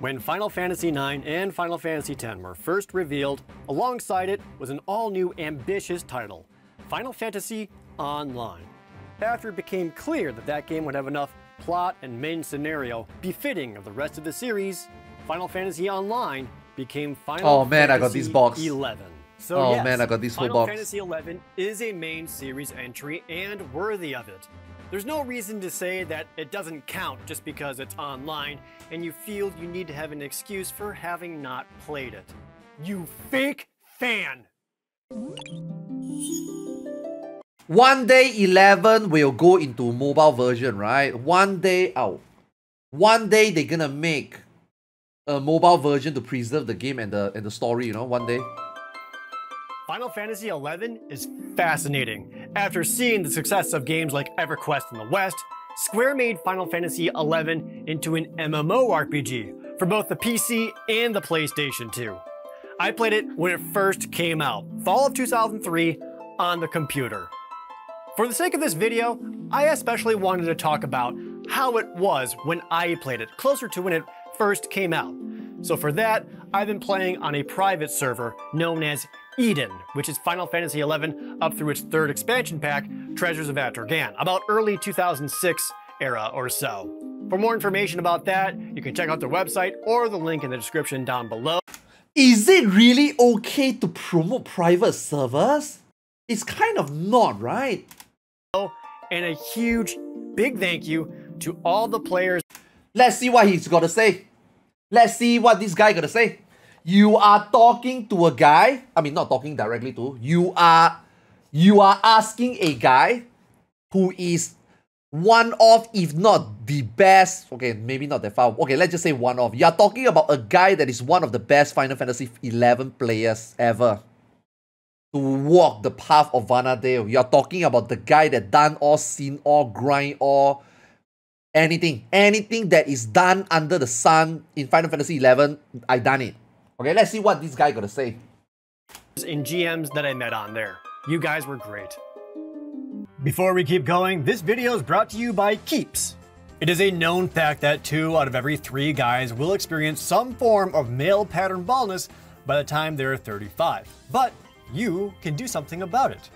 When Final Fantasy IX and Final Fantasy X were first revealed, alongside it was an all-new ambitious title, Final Fantasy Online. After it became clear that that game would have enough plot and main scenario befitting of the rest of the series, Final Fantasy Online became Final Fantasy I got this box. 11. So yes, I got this whole Final box. Fantasy 11 is a main series entry and worthy of it. There's no reason to say that it doesn't count just because it's online and you feel you need to have an excuse for having not played it. You fake fan! One day 11 will go into mobile version, right? One day out. One day they're gonna make a mobile version to preserve the game and the story, you know, one day. Final Fantasy XI is fascinating. After seeing the success of games like EverQuest in the West, Square made Final Fantasy XI into an MMORPG for both the PC and the PlayStation 2. I played it when it first came out, fall of 2003, on the computer. For the sake of this video, I especially wanted to talk about how it was when I played it, closer to when it first came out. So for that, I've been playing on a private server known as Eden, which is Final Fantasy XI up through its third expansion pack, Treasures of Atragan, about early 2006 era or so. For more information about that, you can check out their website or the link in the description down below. Is it really okay to promote private servers? It's kind of not, right? And a huge, big thank you to all the players. Let's see what he's gotta say. Let's see what this guy gotta say. You are talking to a guy, I mean not talking directly to, you are asking a guy who is one of, if not the best, okay, maybe not that far, okay, let's just say one of. You are talking about a guy that is one of the best Final Fantasy XI players ever to walk the path of Vana'diel. You are talking about the guy that done all, seen all, grind all, anything that is done under the sun in Final Fantasy XI, I done it. Okay, let's see what this guy gotta say. In GMs that I met on there. You guys were great. Before we keep going, this video is brought to you by Keeps. It is a known fact that 2 out of every 3 guys will experience some form of male pattern baldness by the time they're 35. But you can do something about it.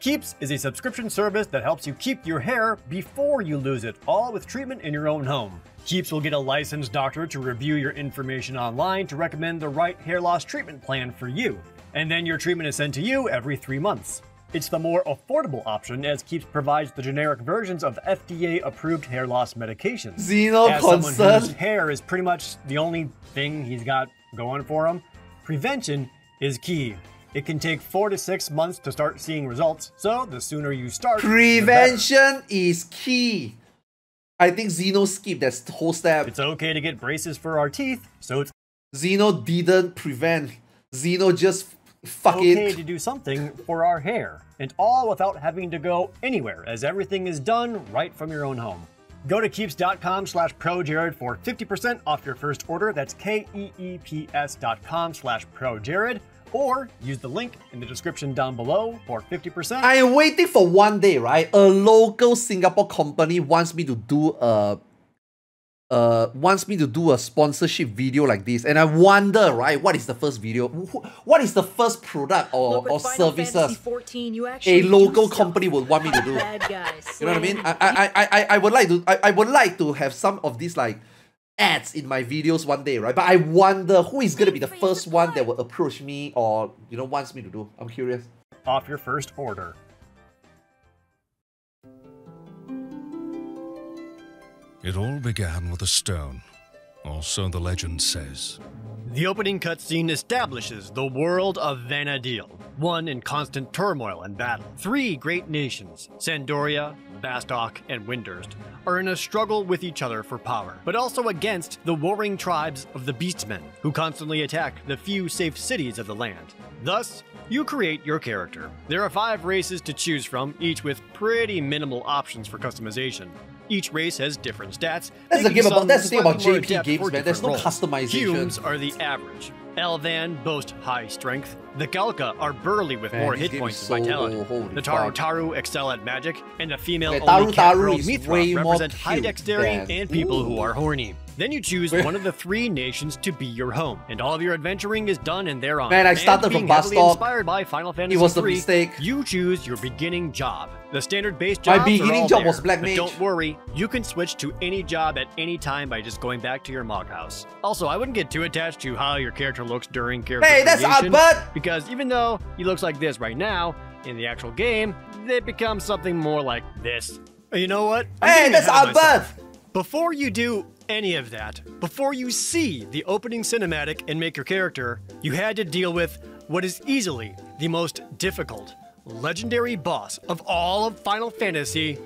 Keeps is a subscription service that helps you keep your hair before you lose it, all with treatment in your own home. Keeps will get a licensed doctor to review your information online to recommend the right hair loss treatment plan for you. And then your treatment is sent to you every 3 months. It's the more affordable option as Keeps provides the generic versions of FDA-approved hair loss medications. Xeno as someone whose hair is pretty much the only thing he's got going for him, prevention is key. It can take 4 to 6 months to start seeing results, so the sooner you start, prevention is key. I think Xeno skipped that whole step. It's okay to get braces for our teeth, so it's Xeno didn't prevent. Xeno just okay to do something for our hair, and all without having to go anywhere, as everything is done right from your own home. Go to keeps.com/projared for 50% off your first order. That's keeps.com/projared. Or use the link in the description down below for 50%. I am waiting for one day, right? A local Singapore company wants me to do a sponsorship video like this, and I wonder, right? What is the first video? What is the first product or services 14, a local company would want me to do? You know what I mean? I would like to have some of these like ads in my videos one day, right? But I wonder who is gonna be the first one that will approach me or, you know, wants me to do. I'm curious. Off your first order. It all began with a stone, or so the legend says. The opening cutscene establishes the world of Vana'diel, one in constant turmoil and battle. 3 great nations, Sandoria, Bastok, and Windurst, are in a struggle with each other for power, but also against the warring tribes of the Beastmen, who constantly attack the few safe cities of the land. Thus, you create your character. There are 5 races to choose from, each with pretty minimal options for customization. Each race has different stats. That's the thing about JP JP games, man. There's no customization. Humans are the average. Elvan boast high strength. The Galka are burly with more hit points and vitality. The Taru excel at magic, and the female-only cat girl Mithra represent high dexterity and people who are horny. Then you choose one of the 3 nations to be your home, and all of your adventuring is done and thereon. Man, I started And from being bus heavily stop. inspired by Final Fantasy It was a III, mistake. You choose your beginning job. The standard base My jobs are beginning all job there, was Black but Mage. don't worry, you can switch to any job at any time by just going back to your Mog House. Also, I wouldn't get too attached to how your character looks during character Hey, that's creation, Albert! because even though he looks like this right now, in the actual game, it becomes something more like this. You know what? I'm Hey, getting that's ahead of myself. Albert! Before you do any of that, before you see the opening cinematic and make your character, you had to deal with what is easily the most difficult, legendary boss of all of Final Fantasy,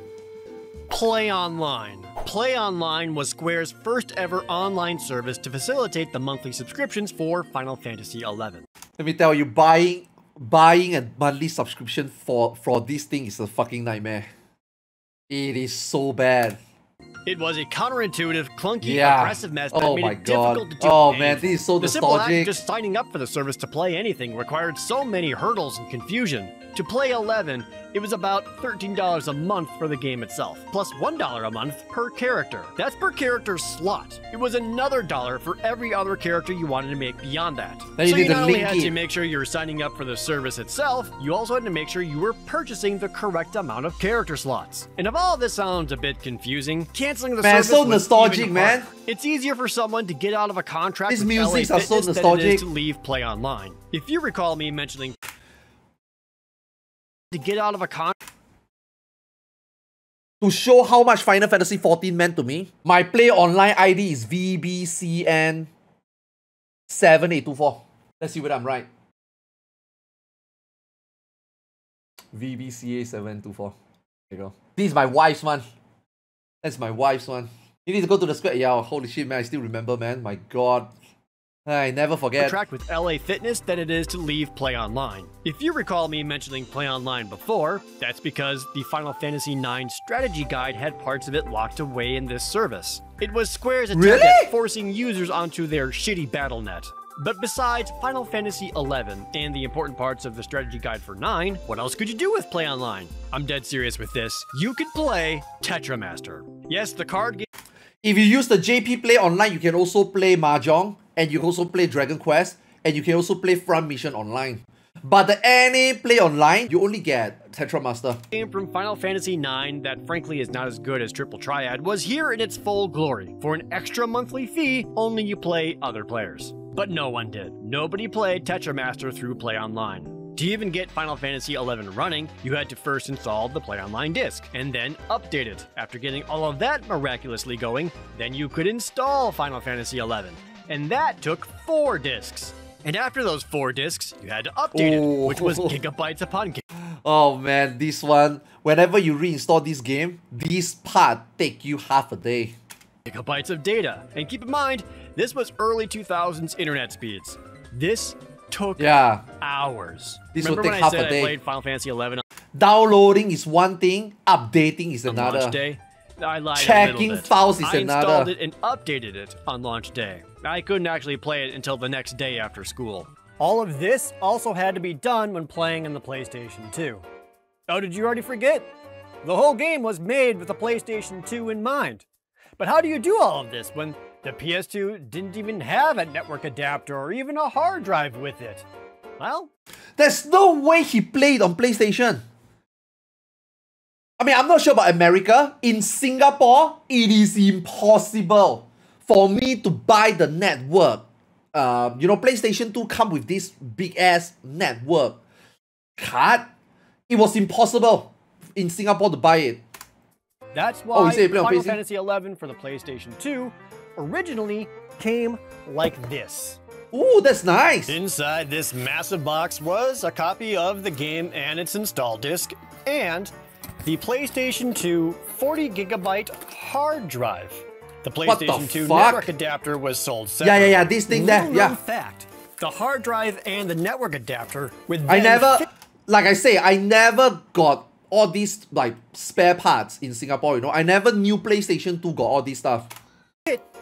Play Online. Play Online was Square's first ever online service to facilitate the monthly subscriptions for Final Fantasy XI. Let me tell you, buying a monthly subscription for this thing is a fucking nightmare. It is so bad. It was a counterintuitive, clunky, Yeah. aggressive mess that Oh made my it God. difficult to do Oh man, anything. this is so The simple act of nostalgic. just signing up for the service to play anything required so many hurdles and confusion. To play 11, it was about $13 a month for the game itself, plus $1 a month per character. That's per character slot. It was another $1 for every other character you wanted to make beyond that. Then you So need you to not only link had it. to make sure you were signing up for the service itself, you also had to make sure you were purchasing the correct amount of character slots. And if all this sounds a bit confusing, canceling the Man, service so was nostalgic, even man. harder. It's easier for someone to get out of a contract These with LA musics are so Fitness than it nostalgic. is to leave Play Online. If you recall me mentioning to get out of a contract To show how much Final Fantasy XIV meant to me, my Play Online ID is VBCN7824. Let's see whether I'm right. VBCA724. There you go. This is my wife's one. That's my wife's one. You need to go to the square. Yeah, holy shit, man. I still remember, man. My god. I never forget. contract with LA Fitness than it is to leave Play Online. If you recall me mentioning Play Online before, that's because the Final Fantasy IX strategy guide had parts of it locked away in this service. It was Square's attempt Really? at forcing users onto their shitty BattleNet. But besides Final Fantasy XI and the important parts of the strategy guide for 9, what else could you do with Play Online? I'm dead serious with this. You could play Tetramaster. Yes, the card game. If you use the JP Play Online, you can also play Mahjong, and you can also play Dragon Quest, and you can also play Front Mission Online. But the NA Play Online, you only get Tetramaster. Game from Final Fantasy IX that frankly is not as good as Triple Triad was here in its full glory. For an extra monthly fee, only you play other players. But no one did. Nobody played Tetramaster through Play Online. To even get Final Fantasy XI running, you had to first install the Play Online disc, and then update it. After getting all of that miraculously going, then you could install Final Fantasy XI. And that took 4 discs. And after those 4 discs, you had to update it, which was gigabytes upon gigabytes. Oh man, this one, whenever you reinstall this game, this part take you half a day. Gigabytes of data. And keep in mind, this was early 2000s internet speeds. This took hours. This Remember would when take I half said a day. I played Final Fantasy XI Downloading is one thing, updating is on another. launch day? I lied a Checking little bit. files is I installed another. it and updated it on launch day. I couldn't actually play it until the next day after school. All of this also had to be done when playing on the PlayStation 2. Oh, did you already forget? The whole game was made with the PlayStation 2 in mind. But how do you do all of this when the PS2 didn't even have a network adapter or even a hard drive with it? Well, There's no way he played on PlayStation. I mean, I'm not sure about America. In Singapore, it is impossible for me to buy the network. PlayStation 2 come with this big ass network card. It was impossible in Singapore to buy it. that's Oh, why you say you play on Final PC? Fantasy XI for the PlayStation 2 originally came like this. Ooh, that's nice. Inside this massive box was a copy of the game and its install disc, and the PlayStation 2 40 gigabyte hard drive. The What the PlayStation 2 fuck? network adapter was sold separately. Yeah, this thing there, Little yeah. known fact, the hard drive and the network adapter would I then never, fit like I say, I never got all these like spare parts in Singapore, you know. I never knew PlayStation 2 got all this stuff.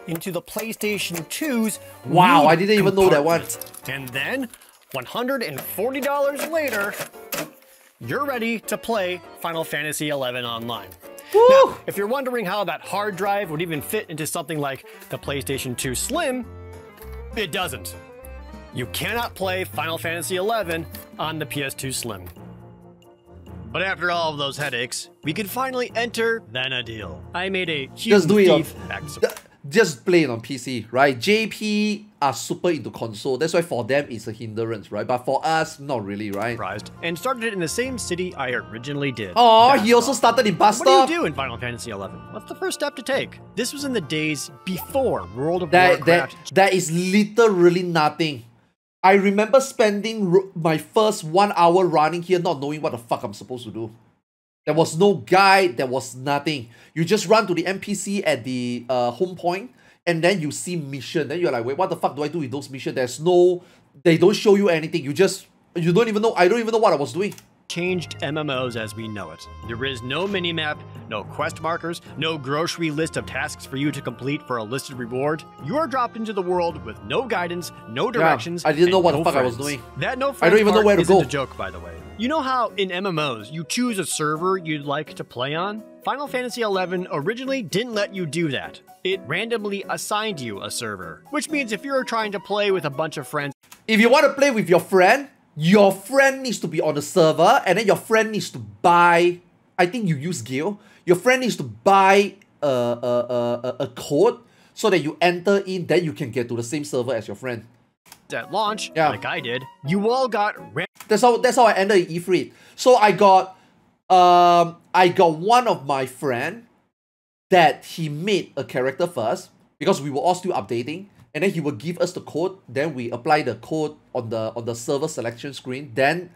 into the PlayStation 2's Wow, Wii I didn't even know that one. compartment. And then, $140 later, you're ready to play Final Fantasy XI online. Now, if you're wondering how that hard drive would even fit into something like the PlayStation 2 Slim, it doesn't. You cannot play Final Fantasy XI on the PS2 Slim. But after all of those headaches, we could finally enter Vana'diel. I made a Just do it on, thief back to just play it on PC, right? JP are super into console. That's why for them it's a hindrance, right? But for us, not really, right? surprised and started it in the same city I originally did. Oh, That's he also all. started in Bus What do Stop. you do in Final Fantasy XI? What's the first step to take? This was in the days before World of That Warcraft. that is literally nothing. I remember spending my first 1 hour running here not knowing what the fuck I'm supposed to do. There was no guide, there was nothing. You just run to the NPC at the home point and then you see mission. Then you're like, wait, what the fuck do I do with those missions? There's no, they don't show you anything. You don't even know, I don't even know what I was doing. Changed MMOs as we know it. There is no minimap, no quest markers, no grocery list of tasks for you to complete for a listed reward. You are dropped into the world with no guidance, no directions. I didn't know and what the no fuck I was friends. doing. That no I friends don't even know part where to isn't go. a joke, by the way. You know how in MMOs you choose a server you'd like to play on? Final Fantasy XI originally didn't let you do that. It randomly assigned you a server, which means if you're trying to play with a bunch of friends, If you want to play with your friend needs to be on the server and then your friend needs to buy, I think you use Guild, your friend needs to buy a code so that you enter in, then you can get to the same server as your friend. at launch, Yeah. like I did, you all got That's how I ended in E3. So I got one of my friend that he made a character first because we were all still updating, and then he would give us the code. Then we apply the code on the server selection screen. Then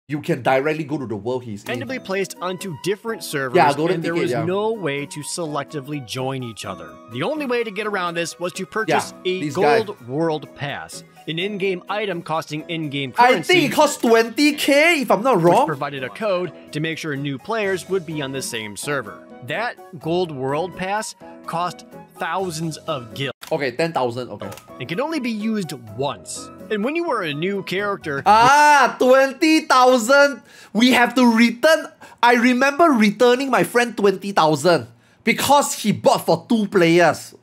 you can directly go to the world he's in. randomly placed onto different servers, Yeah, golden and there ticket, was yeah. no way to selectively join each other. The only way to get around this was to purchase a this guy. gold world pass, an in-game item costing in-game I currency, think it cost 20k if I'm not which wrong. provided a code to make sure new players would be on the same server. That gold world pass cost thousands of gil Okay, 10,000. Okay. and can only be used once. And when you were a new character, 20,000. We have to return. I remember returning my friend 20,000 because he bought for 2 players.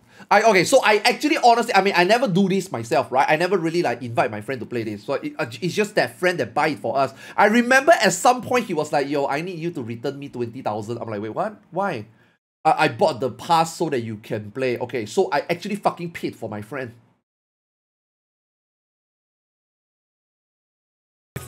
So I actually honestly, I mean, I never do this myself, right? I never really like invite my friend to play this. So it's just that friend that buy it for us. I remember at some point he was like, yo, I need you to return me 20,000. I'm like, wait, what? Why? I bought the pass so that you can play. Okay, so I actually fucking paid for my friend.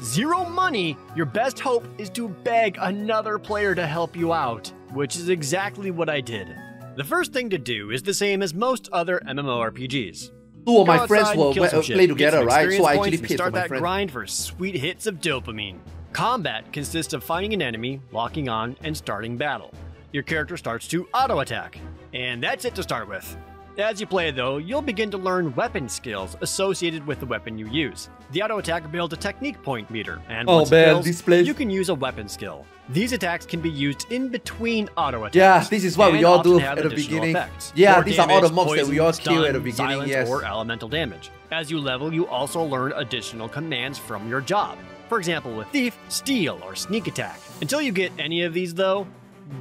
zero money, your best hope is to beg another player to help you out, which is exactly what I did. The first thing to do is the same as most other MMORPGs. 2 of my Go friends outside will and kill some shit, play get together, some right? So experience I points, actually and paid for start my that friend. grind for sweet hits of dopamine. Combat consists of finding an enemy, locking on, and starting battle. Your character starts to auto-attack, and that's it to start with. As you play though, you'll begin to learn weapon skills associated with the weapon you use. The auto-attack builds a technique point meter, and Oh, once man, it fills, this place- you can use a weapon skill. These attacks can be used in between auto-attacks. Yeah, this is what we and all often do have at the additional beginning. effects. Yeah, More these are all the damage, mobs that we all poison, kill at the stun, beginning, silence, yes. or elemental damage. As you level, you also learn additional commands from your job. For example, with Thief, Steal, or Sneak Attack. Until you get any of these though,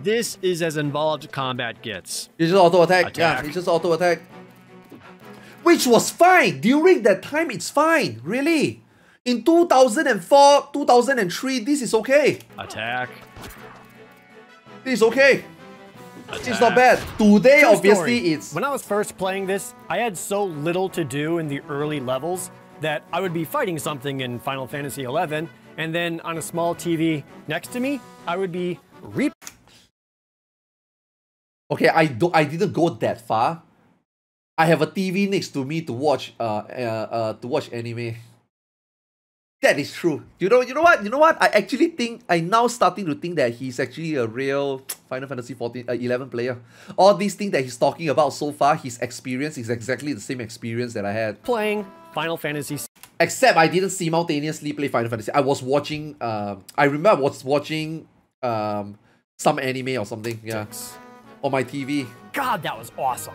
this is as involved combat gets. It's just auto attack. Attack. Yeah, it's just auto attack. Which was fine. During that time, it's fine. Really. In 2004, 2003, this is okay. Attack. This is okay. It's not Attack. bad. Today, True obviously, story. it's... When I was first playing this, I had so little to do in the early levels that I would be fighting something in Final Fantasy XI, and then on a small TV next to me, I would be Okay, I didn't go that far. I have a TV next to me to watch anime. That is true. You know what? I actually think I'm now starting to think that he's actually a real Final Fantasy 11 player. All these things that he's talking about so far, his experience is exactly the same experience that I had. playing Final Fantasy Except I didn't simultaneously play Final Fantasy. I was watching. I remember I was watching some anime or something. Yeah, on my TV. God, that was awesome.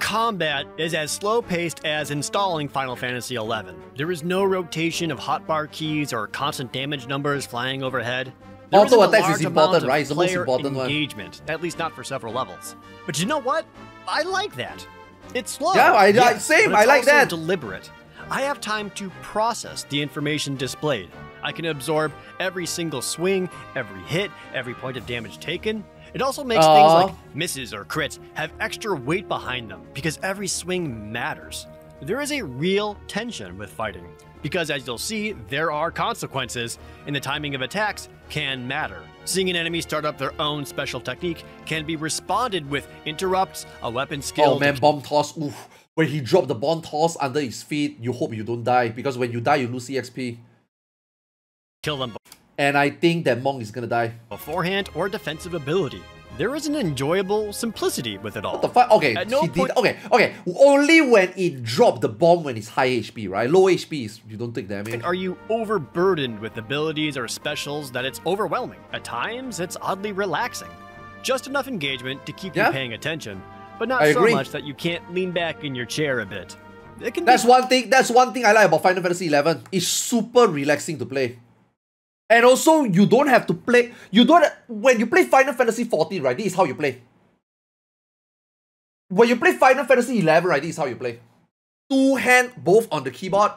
Combat is as slow-paced as installing Final Fantasy XI. There is no rotation of hotbar keys or constant damage numbers flying overhead. There Auto isn't a attacks is large important, amount of right? It's the most player important one. engagement, at least not for several levels. But you know what? I like that. It's slow. Yeah, yes, same. but it's I like also that. deliberate. I have time to process the information displayed. I can absorb every single swing, every hit, every point of damage taken. It also makes things like misses or crits have extra weight behind them because every swing matters. There is a real tension with fighting because, as you'll see, there are consequences, and the timing of attacks can matter. Seeing an enemy start up their own special technique can be responded with interrupts, a weapon skill. Oh man, bomb toss. Oof. When he dropped the bomb toss under his feet, you hope you don't die because when you die, you lose EXP. Kill them And I think that Monk is gonna die. beforehand or defensive ability. There is an enjoyable simplicity with it all. What the fuck? Okay, At no he point- did. Okay. Only when it dropped the bomb when it's high HP, right? Low HP is you don't take damage. Are you overburdened with abilities or specials that it's overwhelming? At times, it's oddly relaxing. Just enough engagement to keep you paying attention, but not I so agree. much that you can't lean back in your chair a bit. It can That's be one thing. That's one thing I like about Final Fantasy XI. It's super relaxing to play. And also, you don't have to play. You don't. When you play Final Fantasy 14, right? This is how you play. When you play Final Fantasy 11, right? This is how you play. Two hand, both on the keyboard.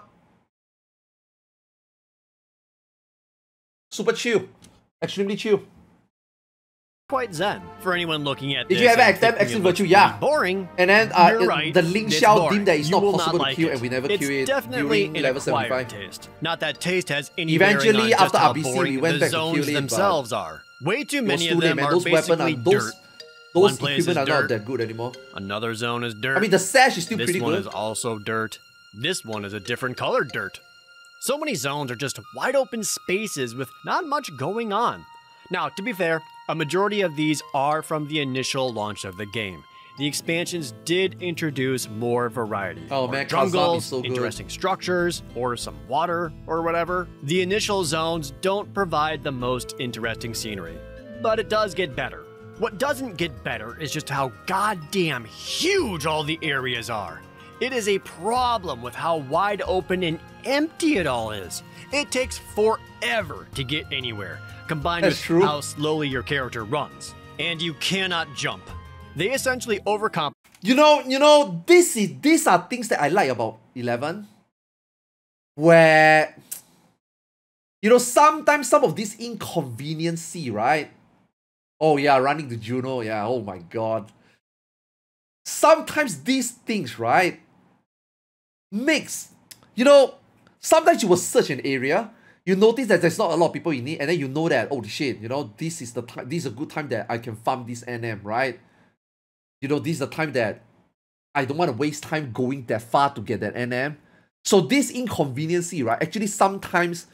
Super chill. Extremely chill. quite zen for anyone looking at If this. you ever and attempt thinking Extreme it looks Virtue, yeah. boring. And then You're right, the Ling it's Xiao boring. dim that is You not will possible like to kill, it. and we never It's kill it definitely during an level acquired 75. taste. Not that taste has any Eventually, bearing on just after how RBC, boring we went the back to zones kill it, but themselves are. Way too It was many too of late, them man. are Those weapons basically are dirt. those One place equipment is are not dirt. that good anymore. Another zone is dirt. I mean, the sash is still This pretty one good. is also dirt. This one is a different colored dirt. So many zones are just wide open spaces with not much going on. Now, to be fair, a majority of these are from the initial launch of the game. The expansions did introduce more variety. Oh, More man, Kazam jungles, is so good. interesting structures, or some water, or whatever. The initial zones don't provide the most interesting scenery, but it does get better. What doesn't get better is just how goddamn huge all the areas are. It is a problem with how wide open and empty it all is. It takes forever to get anywhere, combined That's with true. how slowly your character runs. And you cannot jump. They essentially overcompensate. These are things that I like about 11. Where, sometimes some of this inconveniency, right? Oh yeah, running to Juno, yeah, oh my god. Sometimes these things, right, sometimes you will search an area, you notice that there's not a lot of people in it, and then you know that, holy shit, this is the time, this is a good time that I can farm this NM, right? This is the time that I don't want to waste time going that far to get that NM. So this inconveniency, right, actually sometimes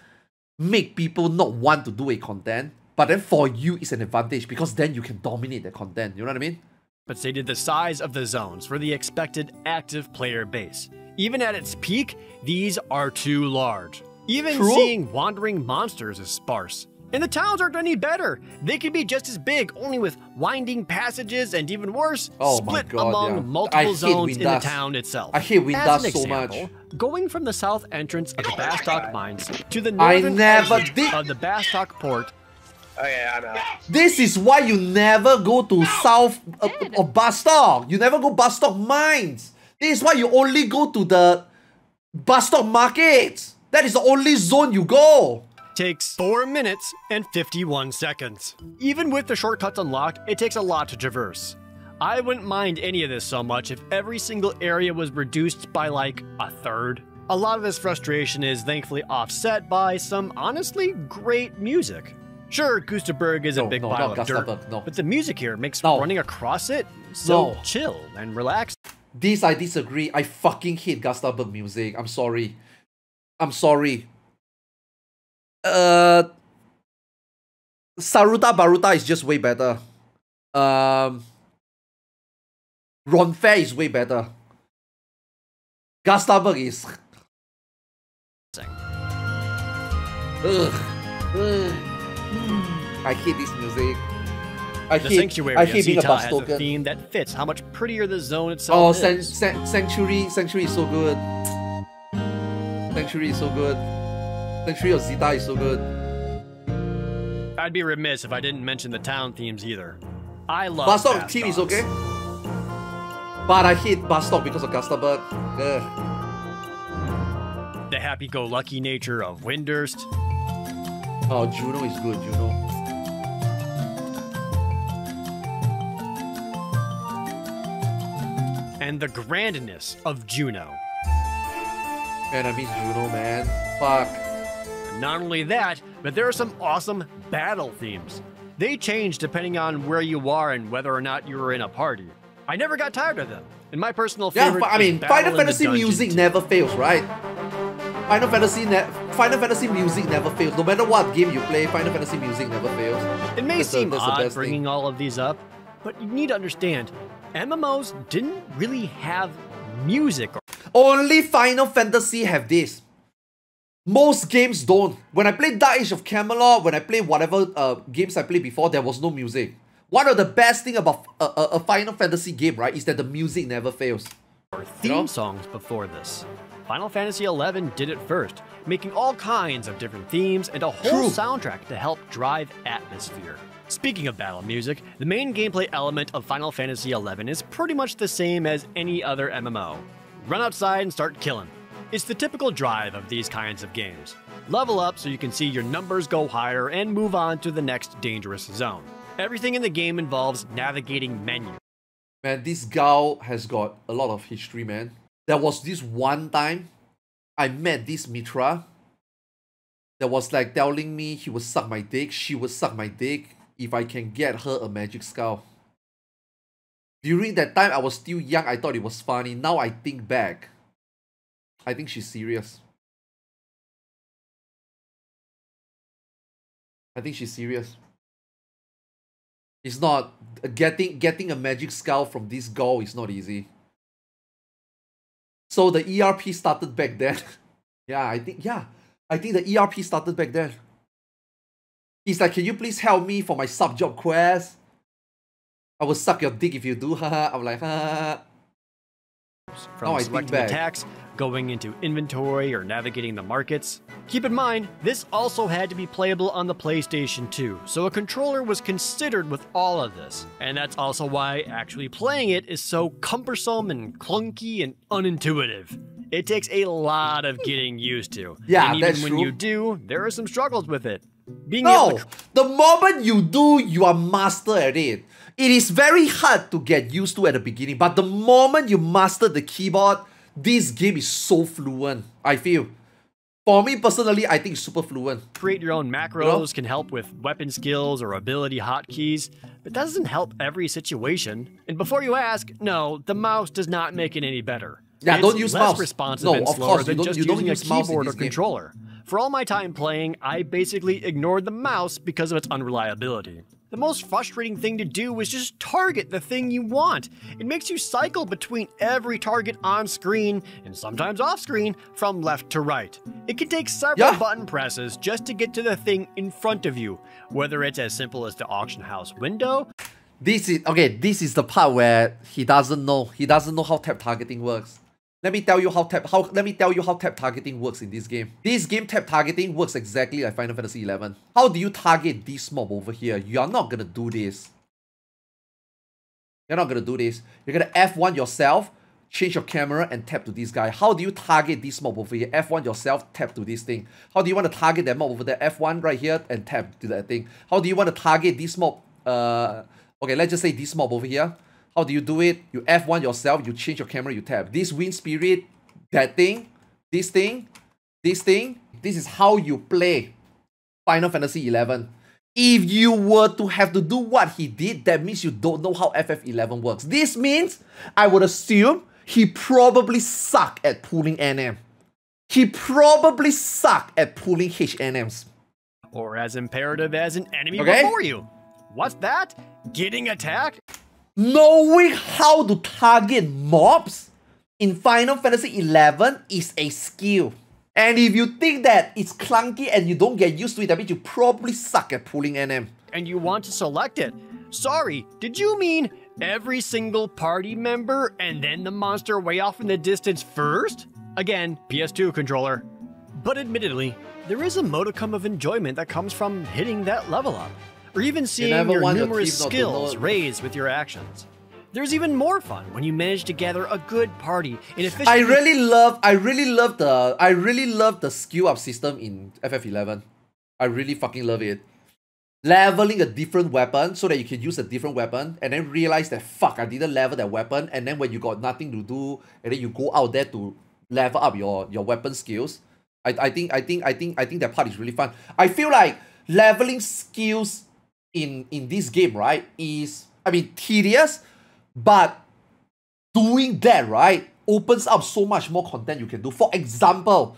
make people not want to do a content, but then for you, it's an advantage because then you can dominate the content. You know what I mean? The size of the zones for the expected active player base. Even at its peak, these are too large. Even True. seeing wandering monsters is sparse. And the towns aren't any better. They could be just as big, only with winding passages and even worse, Oh my split God, among yeah. I multiple hate zones in the Windas. town itself. I hate Windas As an so much. example, going from the south entrance of the Bastok mines to the I northern never exit did- of the Bastok port. Okay, I'm out. This is why you never go to south of Bastok. You never go Bastok mines. This is why you only go to the Bastok markets. That is the only zone you go. Takes 4 minutes and 51 seconds. Even with the shortcuts unlocked, it takes a lot to traverse. I wouldn't mind any of this so much if every single area was reduced by like a third. A lot of this frustration is thankfully offset by some honestly great music. Sure, Gustaberg is a No, big no, pile not of dirt, Gustaberg, no. but the music here makes No. running across it so No. chill and relaxed. This I disagree. I fucking hate Gustaberg music. I'm sorry. I'm sorry. Saruta Baruta is just way better. Ronfair is way better. Gustaberg is. Ugh. Ugh. I hate this music. The Sanctuary I of hate being a Zeta bus has a token. theme that fits how much prettier the zone Oh, itself is. Sanctuary is so good. Sanctuary is so good. Sanctuary of Zeta is so good. I'd be remiss if I didn't mention the town themes either. I love Bus Stop Fast team is Dogs. okay. But I hate Bus Stop because of Gustabird. The happy-go-lucky nature of Windurst. Oh, Juno is good, Juno. And the grandness of Juno. Man, I miss Juno, man. Fuck. Not only that, but there are some awesome battle themes. They change depending on where you are and whether or not you were in a party. I never got tired of them. And my personal Yeah, favorite I mean, is Battle Final in the Fantasy Dungeon music 2. never fails, right? Final Fantasy music never fails. No matter what game you play, Final Fantasy music never fails. It may That's the- seem that's the odd best bringing thing. all of these up, but you need to understand, MMOs didn't really have music. Only Final Fantasy have this. Most games don't. When I played Dark Age of Camelot, when I played whatever games I played before, there was no music. One of the best thing about a Final Fantasy game, right, is that the music never fails. Or theme songs before this. Final Fantasy XI did it first, making all kinds of different themes and a whole True. soundtrack to help drive atmosphere. Speaking of battle music, the main gameplay element of Final Fantasy XI is pretty much the same as any other MMO. Run outside and start killing. It's the typical drive of these kinds of games. Level up so you can see your numbers go higher and move on to the next dangerous zone. Everything in the game involves navigating menus. Man, this gal has got a lot of history, man. There was this one time I met this Mitra that was like telling me he would suck my dick, she would suck my dick if I can get her a magic skull. During that time, I was still young, I thought it was funny. Now I think back, I think she's serious. I think she's serious. It's not getting a magic skull from this girl is not easy. So the ERP started back then. I think the ERP started back then. He's like, can you please help me for my sub job quest? I will suck your dick if you do, haha. I'm like, haha. From Now I think selecting back. attacks, going into inventory, or navigating the markets. Keep in mind, this also had to be playable on the PlayStation 2, so a controller was considered with all of this. And that's also why actually playing it is so cumbersome and clunky and unintuitive. It takes a lot of getting used to. Yeah, and even that's when true. you do, there are some struggles with it. Being able No, to the moment you do, you are master at it. It is very hard to get used to at the beginning, but the moment you master the keyboard, this game is so fluent, I feel. For me personally, I think it's super fluent. create your own macros can help with weapon skills or ability hotkeys, but that doesn't help every situation. And before you ask, no, the mouse does not make it any better. Yeah, It's don't use less mouse. responsive No, and of slower course, than just you don't using a use mouse in keyboard or this game. controller. For all my time playing, I basically ignored the mouse because of its unreliability. The most frustrating thing to do is just target the thing you want. It makes you cycle between every target on screen, and sometimes off screen, from left to right. It can take several Yeah. button presses just to get to the thing in front of you, whether it's as simple as the auction house window. This is the part where he doesn't know how tap targeting works. Let me tell you how tap targeting works in this game. This game tap targeting works exactly like Final Fantasy XI. How do you target this mob over here? You are not gonna do this. You're not gonna do this. You're gonna F1 yourself, change your camera and tap to this guy. How do you target this mob over here? F1 yourself, tap to this thing. How do you want to target that mob over there? F1 right here and tap to that thing. How do you want to target this mob? Okay, let's just say this mob over here. How do you do it? You F1 yourself, you change your camera, you tap. This wind spirit, that thing, this thing, this thing. This is how you play Final Fantasy XI. If you were to have to do what he did, that means you don't know how FF11 works. This means, I would assume, he probably sucked at pulling NM. He probably sucked at pulling HNMs. Or as imperative as an enemy Okay. before you. What's that? Getting attacked? Knowing how to target mobs in Final Fantasy XI is a skill. And if you think that it's clunky and you don't get used to it, that means you probably suck at pulling NM. And you want to select it. Sorry, did you mean every single party member and then the monster way off in the distance first? Again, PS2 controller. But admittedly, there is a modicum of enjoyment that comes from hitting that level up, or even seeing never your want your numerous team not to skills know. raised with your actions. There's even more fun when you manage to gather a good party in efficient. I really love the skill up system in FF11. I really fucking love it. Leveling a different weapon so that you can use a different weapon and then realize that fuck, I didn't level that weapon, and then when you got nothing to do and then you go out there to level up your weapon skills. I think that part is really fun. I feel like leveling skills in this game, right, is, I mean, tedious, but doing that, right, opens up so much more content you can do. For example,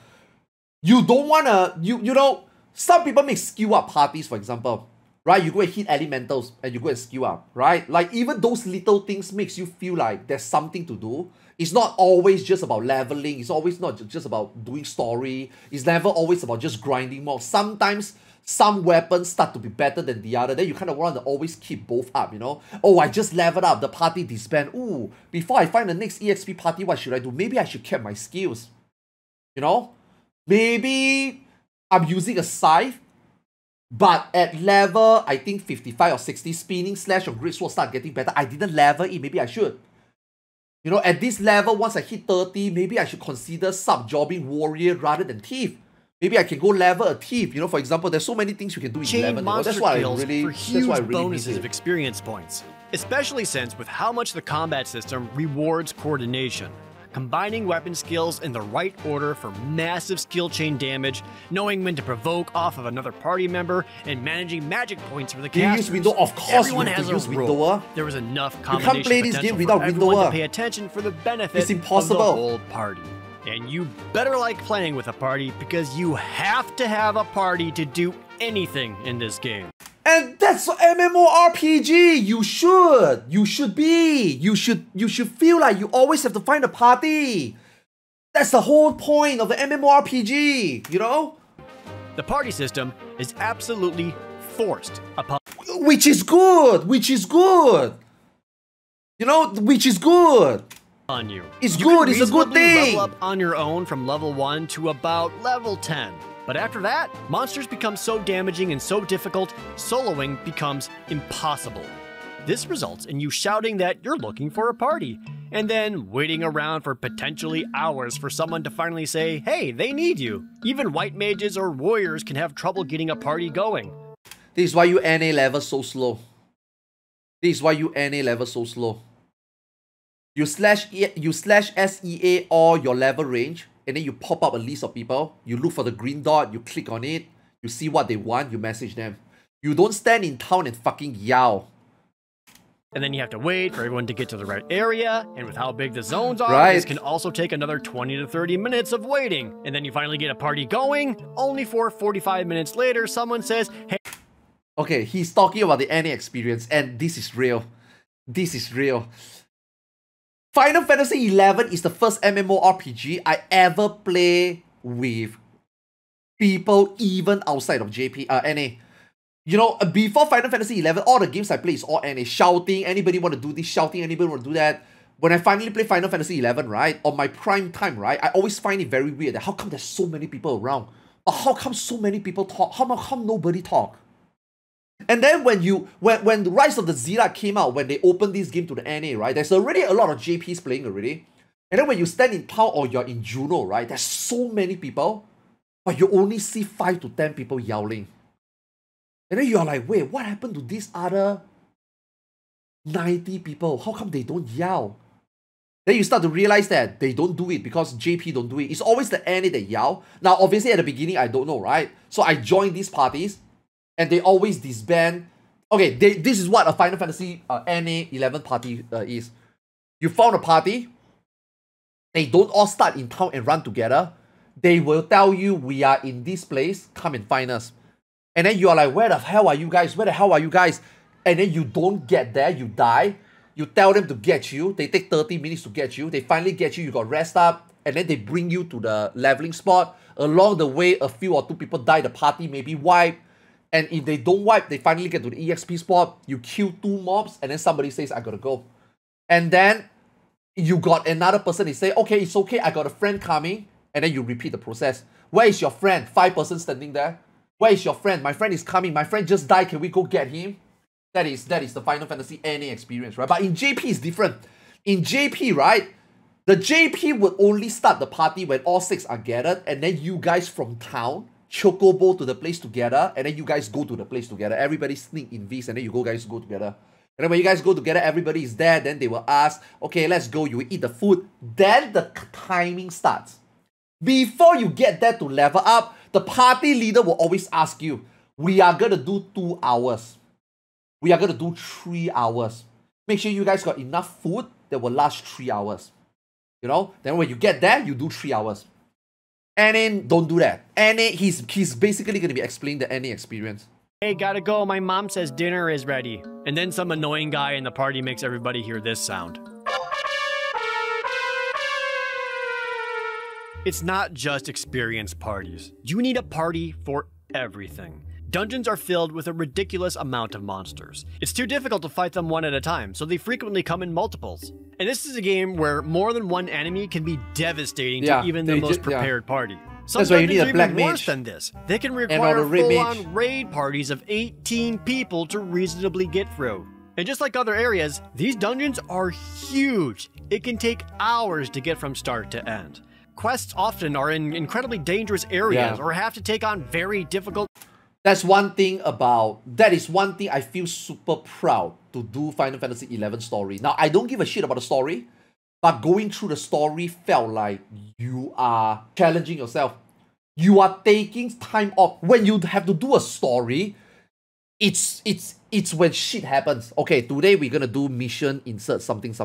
you don't wanna, you know, some people make skill up parties, for example, right? You go and hit elementals and you go and skill up, right? Like, even those little things makes you feel like there's something to do. It's not always just about leveling. It's always not just about doing story. It's never always about just grinding more. Sometimes some weapons start to be better than the other. Then you kind of want to always keep both up, you know? Oh, I just leveled up. The party disband. Ooh, before I find the next EXP party, what should I do? Maybe I should keep my skills. You know? Maybe I'm using a scythe, but at level, I think 55 or 60, spinning slash or great sword start getting better. I didn't level it. Maybe I should. You know, at this level, once I hit 30, maybe I should consider sub-jobbing warrior rather than thief. Maybe I can go level a thief. You know, for example, there's so many things you can do in chain 11. You know? monster That's why I kills really, for that's huge why I really bonuses miss of it. experience points, especially since with how much the combat system rewards coordination. Combining weapon skills in the right order for massive skill chain damage, knowing when to provoke off of another party member, and managing magic points for the Do you casters. use window? Of course Everyone you have has to use a window. role. There was enough can't combination play this potential game without for everyone window. to pay attention for the benefit It's impossible. of the whole party. And you better like playing with a party because you have to have a party to do anything in this game. And that's MMORPG. You should be. You should feel like you always have to find a party. That's the whole point of the MMORPG, you know? The party system is absolutely forced upon Which is good. You know, which is good. you. It's You good, can it's a good reasonably thing. level up on your own from level 1 to about level 10. But after that, monsters become so damaging and so difficult, soloing becomes impossible. This results in you shouting that you're looking for a party, and then waiting around for potentially hours for someone to finally say, hey, they need you. Even white mages or warriors can have trouble getting a party going. This is why you NA level so slow. This is why you NA level so slow. You slash SEA or your level range, and then you pop up a list of people. You look for the green dot, you click on it, you see what they want, you message them. You don't stand in town and fucking yell. And then you have to wait for everyone to get to the right area, and with how big the zones are, Right. this can also take another 20 to 30 minutes of waiting. And then you finally get a party going, only for 45 minutes later, someone says, hey, Okay, he's talking about the NA experience, and this is real. This is real. Final Fantasy XI is the first MMORPG I ever play with people even outside of NA. You know, before Final Fantasy XI, all the games I play is all NA. Shouting, anybody want to do this, shouting, anybody want to do that. When I finally play Final Fantasy XI, right, on my prime time, right, I always find it very weird that how come there's so many people around? Or how come so many people talk? How come nobody talk? And then when the Rise of the Zilla came out, when they opened this game to the NA, right, there's already a lot of JPs playing already. And then when you stand in town or you're in Juno, right, there's so many people, but you only see 5 to 10 people yelling. And then you're like, wait, what happened to these other 90 people? How come they don't yell? Then you start to realize that they don't do it because JP don't do it. It's always the NA that yell. Now, obviously, at the beginning, I don't know, right? So I joined these parties, and they always disband. Okay, this is what a Final Fantasy NA 11 party is. You found a party. They don't all start in town and run together. They will tell you, we are in this place. Come and find us. And then you are like, where the hell are you guys? Where the hell are you guys? And then you don't get there. You die. You tell them to get you. They take 30 minutes to get you. They finally get you. You got rest up. And then they bring you to the leveling spot. Along the way, a few or 2 people die. The party may be wiped. And if they don't wipe, they finally get to the EXP spot. You kill 2 mobs. And then somebody says, I gotta go. And then you got another person. They say, okay, it's okay. I got a friend coming. And then you repeat the process. Where is your friend? 5 persons standing there. Where is your friend? My friend is coming. My friend just died. Can we go get him? That is the Final Fantasy NA experience, right? But in JP, it's different. In JP, right? The JP would only start the party when all 6 are gathered, and then you guys from town chocobo to the place together, and then you guys go to the place together. Everybody sneak in Vs, and then you guys go together. And then when you guys go together, everybody is there. Then they will ask, okay, let's go. You will eat the food. Then the timing starts. Before you get there to level up, the party leader will always ask you, we are going to do 2 hours. We are going to do 3 hours. Make sure you guys got enough food that will last 3 hours. You know? Then when you get there, you do 3 hours. NA, don't do that. NA, he's basically going to be explaining the NA experience. Hey, gotta go. My mom says dinner is ready. And then some annoying guy in the party makes everybody hear this sound. It's not just experience parties. You need a party for everything. Dungeons are filled with a ridiculous amount of monsters. It's too difficult to fight them one at a time, so they frequently come in multiples. And this is a game where more than one enemy can be devastating to even the most prepared party. Some That's why you need a black even mage. worse than this. They can require full-on raid parties of 18 people to reasonably get through. And just like other areas, these dungeons are huge. It can take hours to get from start to end. Quests often are in incredibly dangerous areas or have to take on very difficult... That is one thing I feel super proud to do Final Fantasy XI story. Now, I don't give a shit about the story, but going through the story felt like you are challenging yourself. You are taking time off. When you have to do a story, it's when shit happens. Okay, today we're gonna do mission insert something.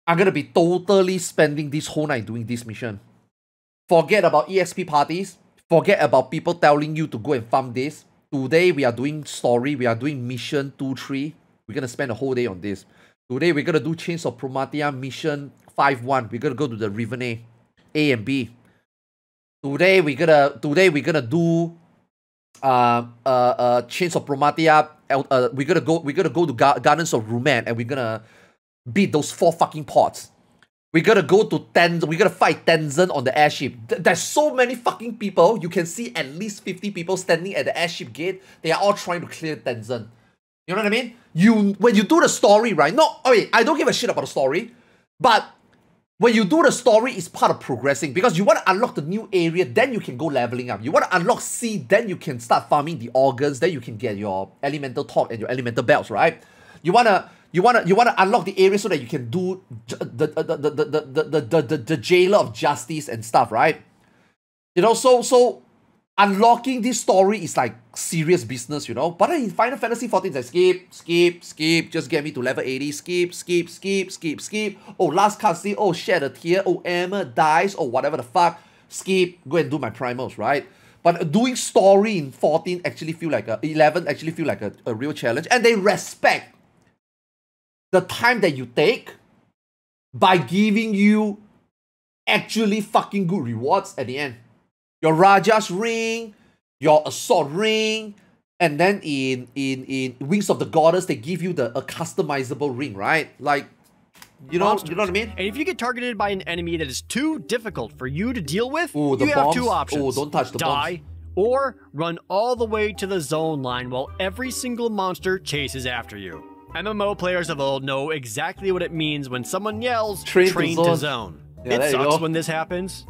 I'm gonna be totally spending this whole night doing this mission. Forget about EXP parties. Forget about people telling you to go and farm this. Today we are doing story. We are doing mission 2-3. We're gonna spend a whole day on this. Today we're gonna do Chains of Promatia mission 5-1. We're gonna go to the Riven A and B. Today we're gonna do Chains of Promatia. We're gonna go to Gardens of Ruman, and we're gonna beat those 4 fucking pots. We're gonna go to Tenzin. We're gonna fight Tenzin on the airship. There's so many fucking people. You can see at least 50 people standing at the airship gate. They are all trying to clear Tenzin. You know what I mean? When you do the story, right? I don't give a shit about the story. But when you do the story, it's part of progressing. Because you want to unlock the new area, then you can go leveling up. You want to unlock C, then you can start farming the organs. Then you can get your elemental talk and your elemental belts, right? You wanna unlock the area so that you can do the Jailer of Justice and stuff, right? You know, so unlocking this story is like serious business, you know. But then in Final Fantasy XIV, it's like skip, just get me to level 80, skip. Oh, last cutscene, oh, shed a tear, oh, Emma dies, oh, whatever the fuck. Skip, go and do my primals, right? But doing story in 11 actually feel like a real challenge. And they respect the time that you take by giving you actually fucking good rewards at the end. Your Raja's ring, your Assault ring, and then in Wings of the Goddess, they give you a customizable ring, right? Like, you know what I mean? And if you get targeted by an enemy that is too difficult for you to deal with, you have 2 options. Oh, don't touch the bombs. Die, or run all the way to the zone line while every single monster chases after you. MMO players of old know exactly what it means when someone yells, train to zone. Yeah, it sucks when this happens,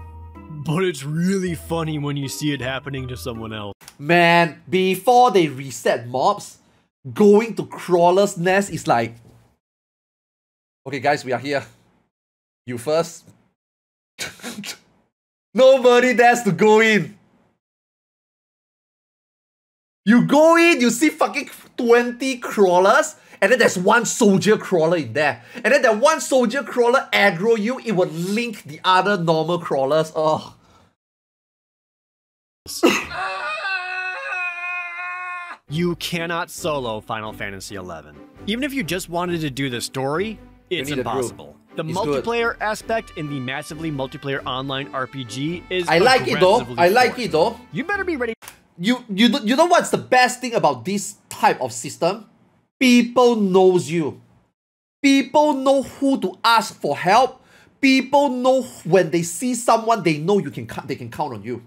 but it's really funny when you see it happening to someone else. Man, before they reset mobs, going to Crawler's Nest is like, okay guys, we are here. You first. Nobody dares to go in. You go in, you see fucking 20 crawlers, and then there's 1 soldier crawler in there. And then that 1 soldier crawler aggro you, it will link the other normal crawlers. Oh. You cannot solo Final Fantasy XI. Even if you just wanted to do the story, it's impossible. The multiplayer aspect in the massively multiplayer online RPG is I like it though. You better be ready. You know what's the best thing about this type of system? People knows you. People know who to ask for help. People know when they see someone, they know they can count on you.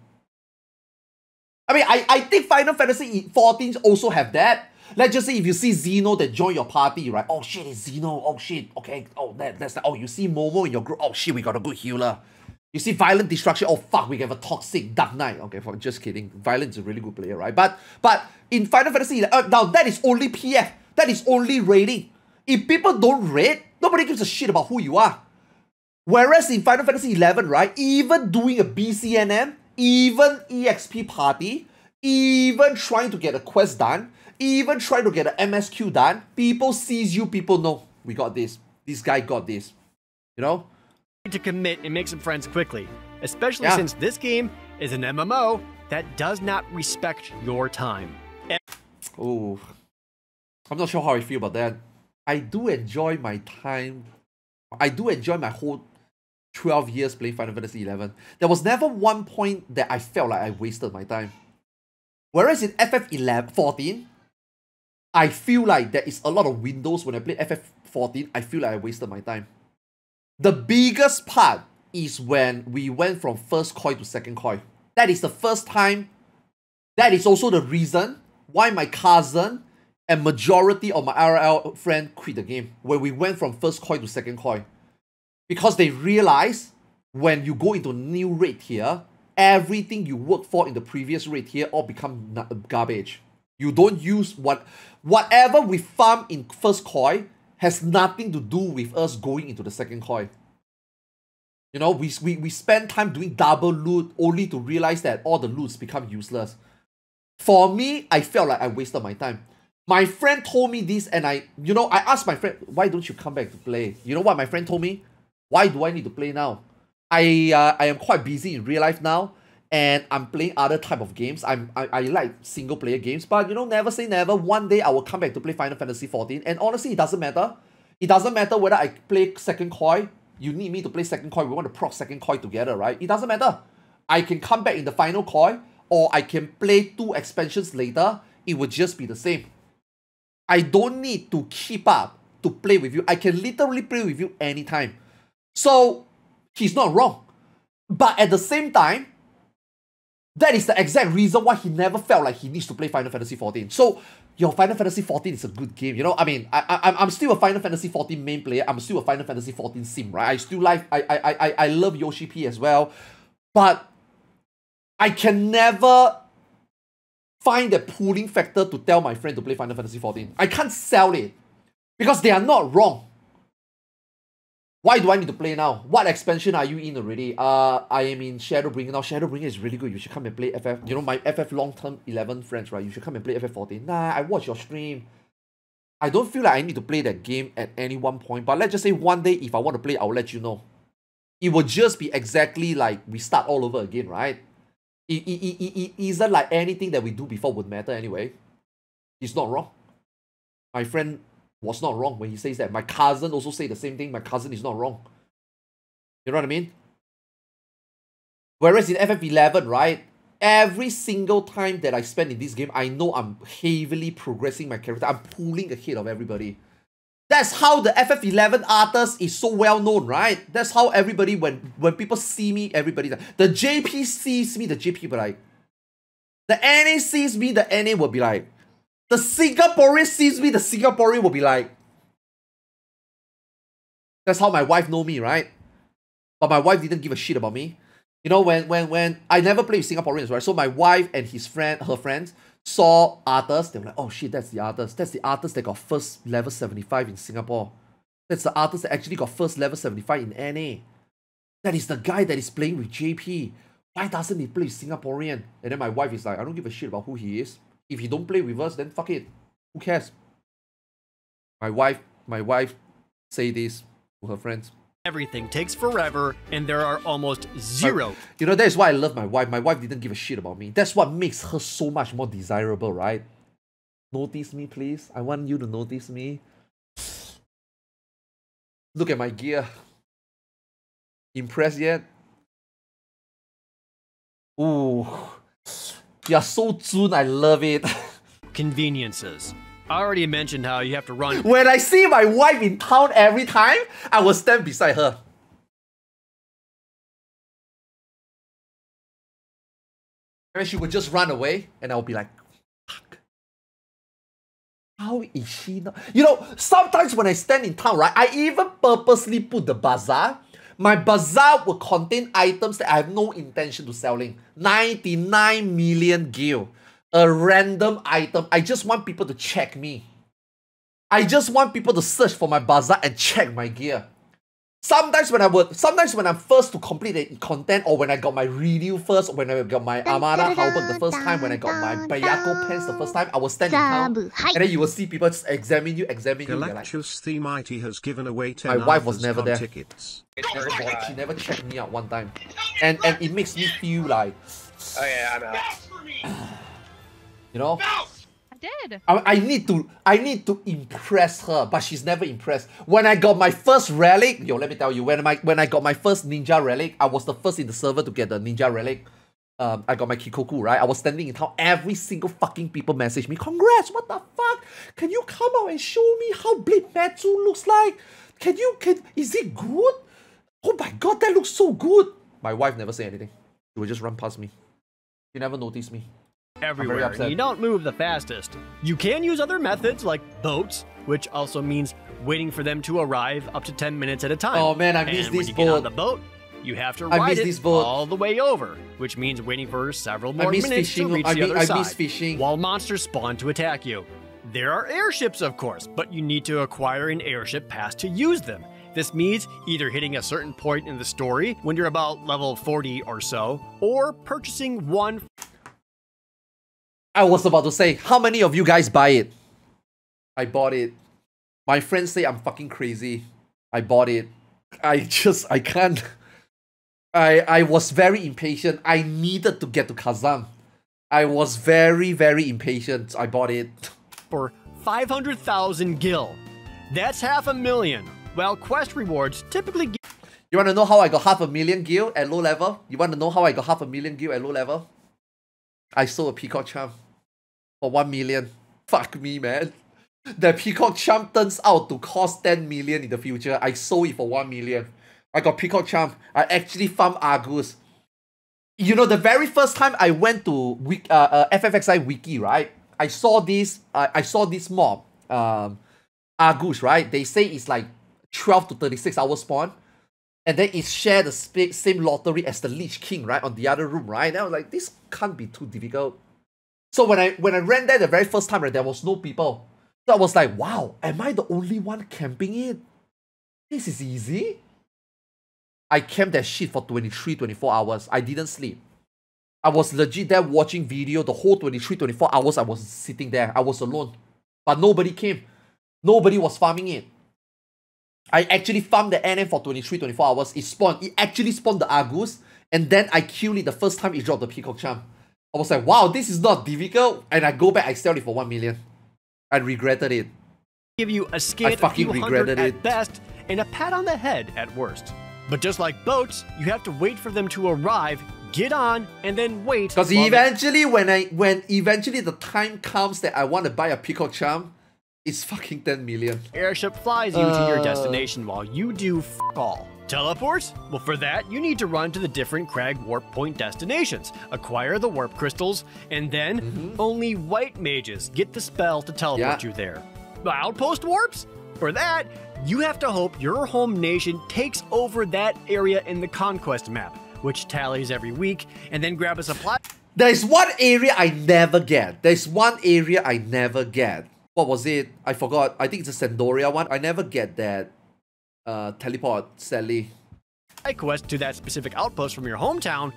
I mean, I think Final Fantasy XIV also have that. Let's just say if you see Xeno that join your party, right? Oh shit, it's Xeno. Oh shit, okay. Oh, that's that. Oh, you see Momo in your group. Oh shit, we got a good healer. You see Violent Destruction. Oh fuck, we have a toxic Dark Knight. Okay, just kidding. Violent is a really good player, right? But in Final Fantasy, now that is only PF. That is only raiding. If people don't raid, nobody gives a shit about who you are. Whereas in Final Fantasy XI, right, even doing a BCNM, even EXP party, even trying to get a quest done, even trying to get an MSQ done, people sees you, people know, we got this. This guy got this. You know? To commit and make some friends quickly, especially since this game is an MMO that does not respect your time. Oh, I'm not sure how I feel about that. I do enjoy my time. I do enjoy my whole 12 years playing Final Fantasy XI. There was never one point that I felt like I wasted my time. Whereas in FF14, I feel like there is a lot of windows when I play FF14. I feel like I wasted my time. The biggest part is when we went from first koi to second koi. That is the first time. That is also the reason why my cousin and majority of my RL friend quit the game when we went from first koi to second koi. Because they realize when you go into a new raid here, everything you worked for in the previous raid here all become garbage. You don't use whatever we farm in first koi has nothing to do with us going into the second koi. You know, we spend time doing double loot only to realize that all the loots become useless. For me, I felt like I wasted my time. My friend told me this and I asked my friend, why don't you come back to play? You know what my friend told me? Why do I need to play now? I am quite busy in real life now and I'm playing other type of games. I like single player games, but you know, never say never. One day I will come back to play Final Fantasy XIV, and honestly, it doesn't matter. It doesn't matter whether I play second koi. You need me to play second koi. We want to proc second koi together, right? It doesn't matter. I can come back in the final koi, or I can play 2 expansions later. It would just be the same. I don't need to keep up to play with you. I can literally play with you anytime. So he's not wrong. But at the same time, that is the exact reason why he never felt like he needs to play Final Fantasy XIV. So, your Final Fantasy XIV is a good game, you know? I mean, I'm still a Final Fantasy XIV main player. I'm still a Final Fantasy XIV sim, right? I still like, I love Yoshi P as well. But I can never find the pulling factor to tell my friend to play Final Fantasy XIV. I can't sell it. Because they are not wrong. Why do I need to play now? What expansion are you in already? I am in Shadowbringer now. Shadowbringer is really good. You should come and play FF. You know, my FF long-term 11 friends, right? You should come and play FF14. Nah, I watch your stream. I don't feel like I need to play that game at any one point. But let's just say one day, if I want to play, I'll let you know. It will just be exactly like we start all over again, right? It isn't like anything that we do before would matter anyway. He's not wrong. My friend was not wrong when he says that. My cousin also say the same thing. My cousin is not wrong. You know what I mean? Whereas in FF11, right? Every single time that I spend in this game, I know I'm heavily progressing my character. I'm pulling ahead of everybody. That's how the FF11 artist is so well known, right? That's how everybody, when people see me, everybody, the JP sees me, the JP will be like, the NA sees me, the NA will be like, the Singaporean sees me, the Singaporean will be like. That's how my wife know me, right? But my wife didn't give a shit about me. You know, when I never play with Singaporeans, right? So my wife and her friends saw artists. They were like, oh shit, that's the artist. That's the artist that got first level 75 in Singapore. That's the artist that actually got first level 75 in NA. That is the guy that is playing with JP. Why doesn't he play with Singaporean? And then my wife is like, I don't give a shit about who he is. If he don't play with us, then fuck it. Who cares? My wife say this to her friends. Everything takes forever, and there are almost zero. You know, that's why I love my wife. My wife didn't give a shit about me. That's what makes her so much more desirable, right? Notice me, please. I want you to notice me. Look at my gear. Impressed yet? Ooh. You're so Jun, I love it. Conveniences. I already mentioned how you have to run. When I see my wife in town every time, I will stand beside her. And then she would just run away, and I would be like, fuck. How is she not? You know, sometimes when I stand in town, right, I even purposely put the bazaar. My bazaar will contain items that I have no intention to selling. 99 million gil. A random item. I just want people to check me. I just want people to search for my bazaar and check my gear. Sometimes when I'm first to complete the content, or when I got my renew first, or when I got my Armada Halberd the first time, when I got my Bayako pants the first time, I will stand in town, and then you will see people just examine you. Galactus the Mighty has given away 10 my wife was never there. Tickets. She never checked me out one time, and it makes me feel like, oh yeah, I'm out. You know. Did. I need to impress her, but she's never impressed. When I got my first relic, yo, let me tell you, when I got my first ninja relic, I was the first in the server to get the ninja relic. I got my Kikoku, right? I was standing in town. Every single fucking people messaged me, congrats, what the fuck? Can you come out and show me how Blade Matsu looks like? Is it good? Oh my god, that looks so good. My wife never say anything. She would just run past me. She never noticed me. Everywhere, and you don't move the fastest. You can use other methods like boats, which also means waiting for them to arrive up to 10 minutes at a time. Oh man, I miss this boat. When you boat. get on the boat, you have to ride it all the way over, which means waiting for several more minutes to reach the other side, miss fishing. while monsters spawn to attack you. There are airships, of course, but you need to acquire an airship pass to use them. This means either hitting a certain point in the story when you're about level 40 or so, or purchasing one. I was about to say, how many of you guys buy it? I bought it. My friends say I'm fucking crazy. I bought it. I can't. I was very impatient. I needed to get to Kazan. I was very, very impatient. I bought it. For 500,000 gil. That's 500,000. While quest rewards typically give. You want to know how I got 500,000 gil at low level? You want to know how I got 500,000 gil at low level? I sold a Peacock Charm for 1 million. Fuck me, man. The Peacock Charm turns out to cost 10 million in the future. I sold it for 1 million. I got Peacock Charm. I actually farmed Argus. You know, the very first time I went to FFXI Wiki, right? I saw this mob, Argus, right? They say it's like 12 to 36 hour spawn. And then it shared the same lottery as the Lich King, right? On the other room, right? And I was like, this can't be too difficult. So when I ran there the very first time, right, there was no people. So I was like, wow, am I the only one camping it? This is easy. I camped that shit for 23, 24 hours. I didn't sleep. I was legit there watching video the whole 23, 24 hours I was sitting there. I was alone. But nobody came. Nobody was farming it. I actually farmed the NM for 23, 24 hours. It spawned. It actually spawned the Argus. And then I killed it the first time it dropped the Peacock Charm. I was like, wow, this is not difficult. And I go back, I sell it for 1 million. I regretted it. Give you a scant few hundred at best and a pat on the head at worst. But just like boats, you have to wait for them to arrive, get on, and then wait. Because eventually, when eventually the time comes that I want to buy a Peacock Charm, it's fucking 10 million. Airship flies you to your destination while you do f*** all. Teleports? Well, for that, you need to run to the different Crag Warp Point destinations, acquire the Warp Crystals, and then only white mages get the spell to teleport you there. The Outpost Warps? For that, you have to hope your home nation takes over that area in the Conquest map, which tallies every week, and then grab a supply. There's one area I never get. There's one area I never get. What was it? I forgot. I think it's a Sandoria one. I never get that teleport, sadly. Quest to that specific outpost from your hometown.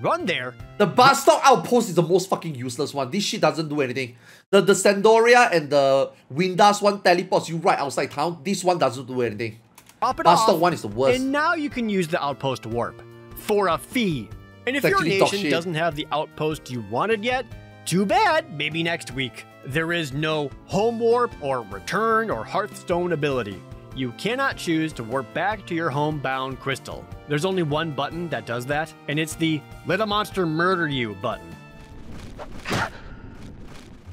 Run there. The Barstock outpost is the most fucking useless one. This shit doesn't do anything. The Sandoria and the Windas one teleports you right outside town. This one doesn't do anything. Barstock one is the worst. And now you can use the Outpost Warp for a fee. And if your nation doesn't have the outpost you wanted yet, too bad, maybe next week. There is no home warp or return or Hearthstone ability. You cannot choose to warp back to your homebound crystal. There's only one button that does that, and it's the Let a Monster Murder You button.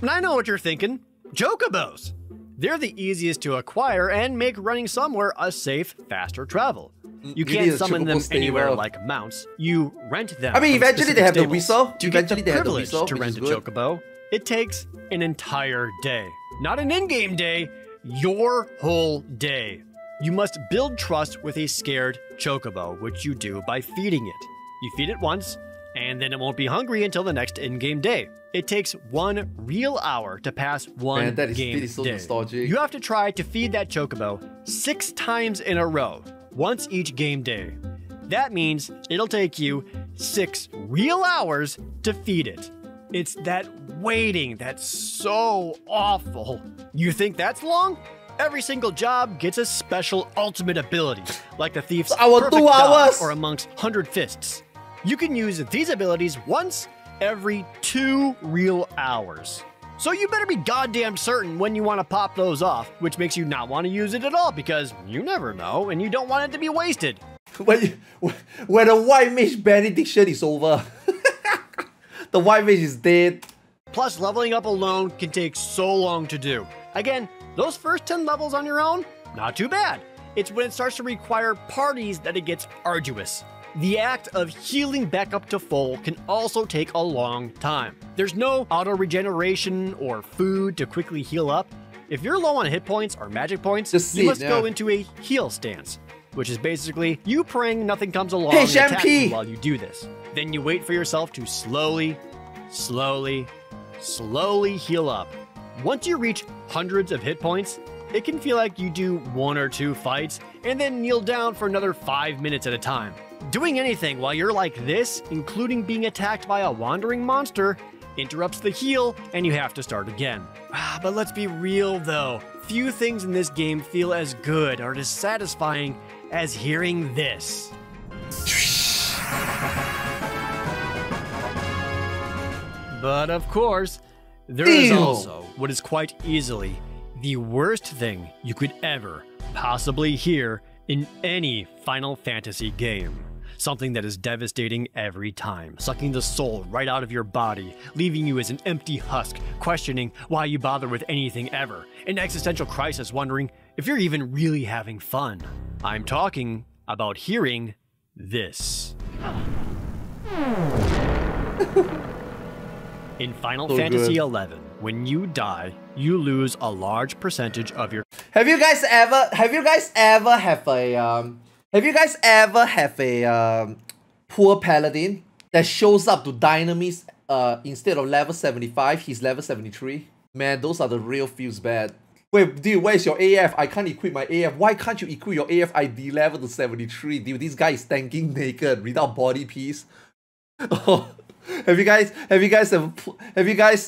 And I know what you're thinking. Chocobos! They're the easiest to acquire and make running somewhere a safe, faster travel. You can't summon them anywhere like mounts. You rent them. I mean, eventually they have the whistle. To get the privilege to rent a chocobo, it takes an entire day. Not an in-game day, your whole day. You must build trust with a scared chocobo, which you do by feeding it. You feed it once, and then it won't be hungry until the next in-game day. It takes 1 real hour to pass one game day. Nostalgic. You have to try to feed that chocobo 6 times in a row, once each game day. That means it'll take you 6 real hours to feed it. It's that waiting that's so awful. You think that's long? Every single job gets a special ultimate ability, like the thief's perfect 2 dodge hours. or amongst 100 fists. You can use these abilities once every 2 real hours. So you better be goddamn certain when you want to pop those off, which makes you not want to use it at all because you never know and you don't want it to be wasted. When the white mage benediction is over, the white mage is dead. Plus, leveling up alone can take so long to do. Again, those first 10 levels on your own, not too bad. It's when it starts to require parties that it gets arduous. The act of healing back up to full can also take a long time. There's no auto-regeneration or food to quickly heal up. If you're low on hit points or magic points, you must go into a heal stance, which is basically you praying nothing comes along and attacks you while you do this. Then you wait for yourself to slowly heal up. Once you reach hundreds of hit points, it can feel like you do 1 or 2 fights and then kneel down for another 5 minutes at a time. Doing anything while you're like this, including being attacked by a wandering monster, interrupts the heal and you have to start again. But let's be real though, few things in this game feel as good or as satisfying as hearing this. But of course, there is also what is quite easily the worst thing you could ever possibly hear in any Final Fantasy game. Something that is devastating every time, sucking the soul right out of your body, leaving you as an empty husk, questioning why you bother with anything ever, an existential crisis wondering if you're even really having fun. I'm talking about hearing this. In Final Fantasy XI, when you die, you lose a large percentage of your... Have you guys ever have a poor paladin that shows up to Dynamis instead of level 75, he's level 73? Man, those are the real feels bad. Wait, dude, where's your AF? I can't equip my AF. Why can't you equip your AF ID level to 73? Dude, this guy is tanking naked without body piece. Oh. Have you guys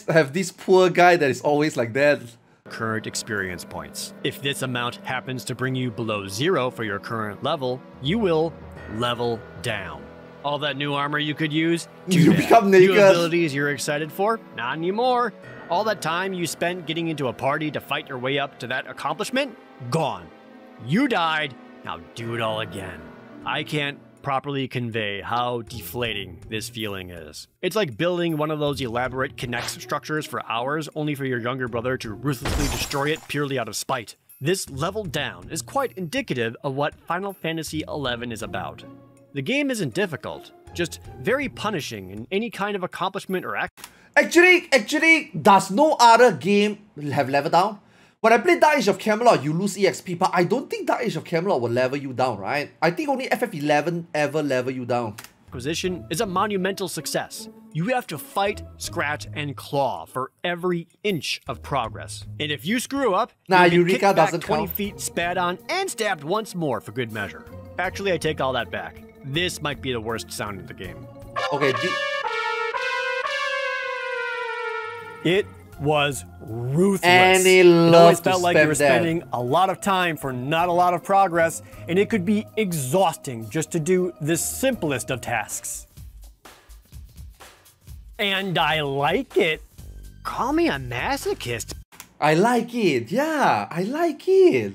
have this poor guy that is always like that? Current experience points. If this amount happens to bring you below 0 for your current level, you will level down. All that new armor you could use, you become naked. New abilities you're excited for, not anymore. All that time you spent getting into a party to fight your way up to that accomplishment, gone. You died, now do it all again. I can't properly convey how deflating this feeling is. It's like building one of those elaborate Kinect structures for hours only for your younger brother to ruthlessly destroy it purely out of spite. This level down is quite indicative of what Final Fantasy XI is about. The game isn't difficult, just very punishing in any kind of accomplishment or act. Actually, does no other game have level down? When I play Dark Age of Camelot, you lose EXP, but I don't think Dark Age of Camelot will level you down, right? I think only FF11 ever level you down. Acquisition is a monumental success. You have to fight, scratch, and claw for every inch of progress. And if you screw up, you get kicked back 20 feet, spat on, and stabbed once more for good measure. Actually, I take all that back. This might be the worst sound in the game. Okay, it was ruthless. And it always felt like you were spending a lot of time for not a lot of progress, and it could be exhausting just to do the simplest of tasks. And I like it. Call me a masochist. I like it, yeah, I like it.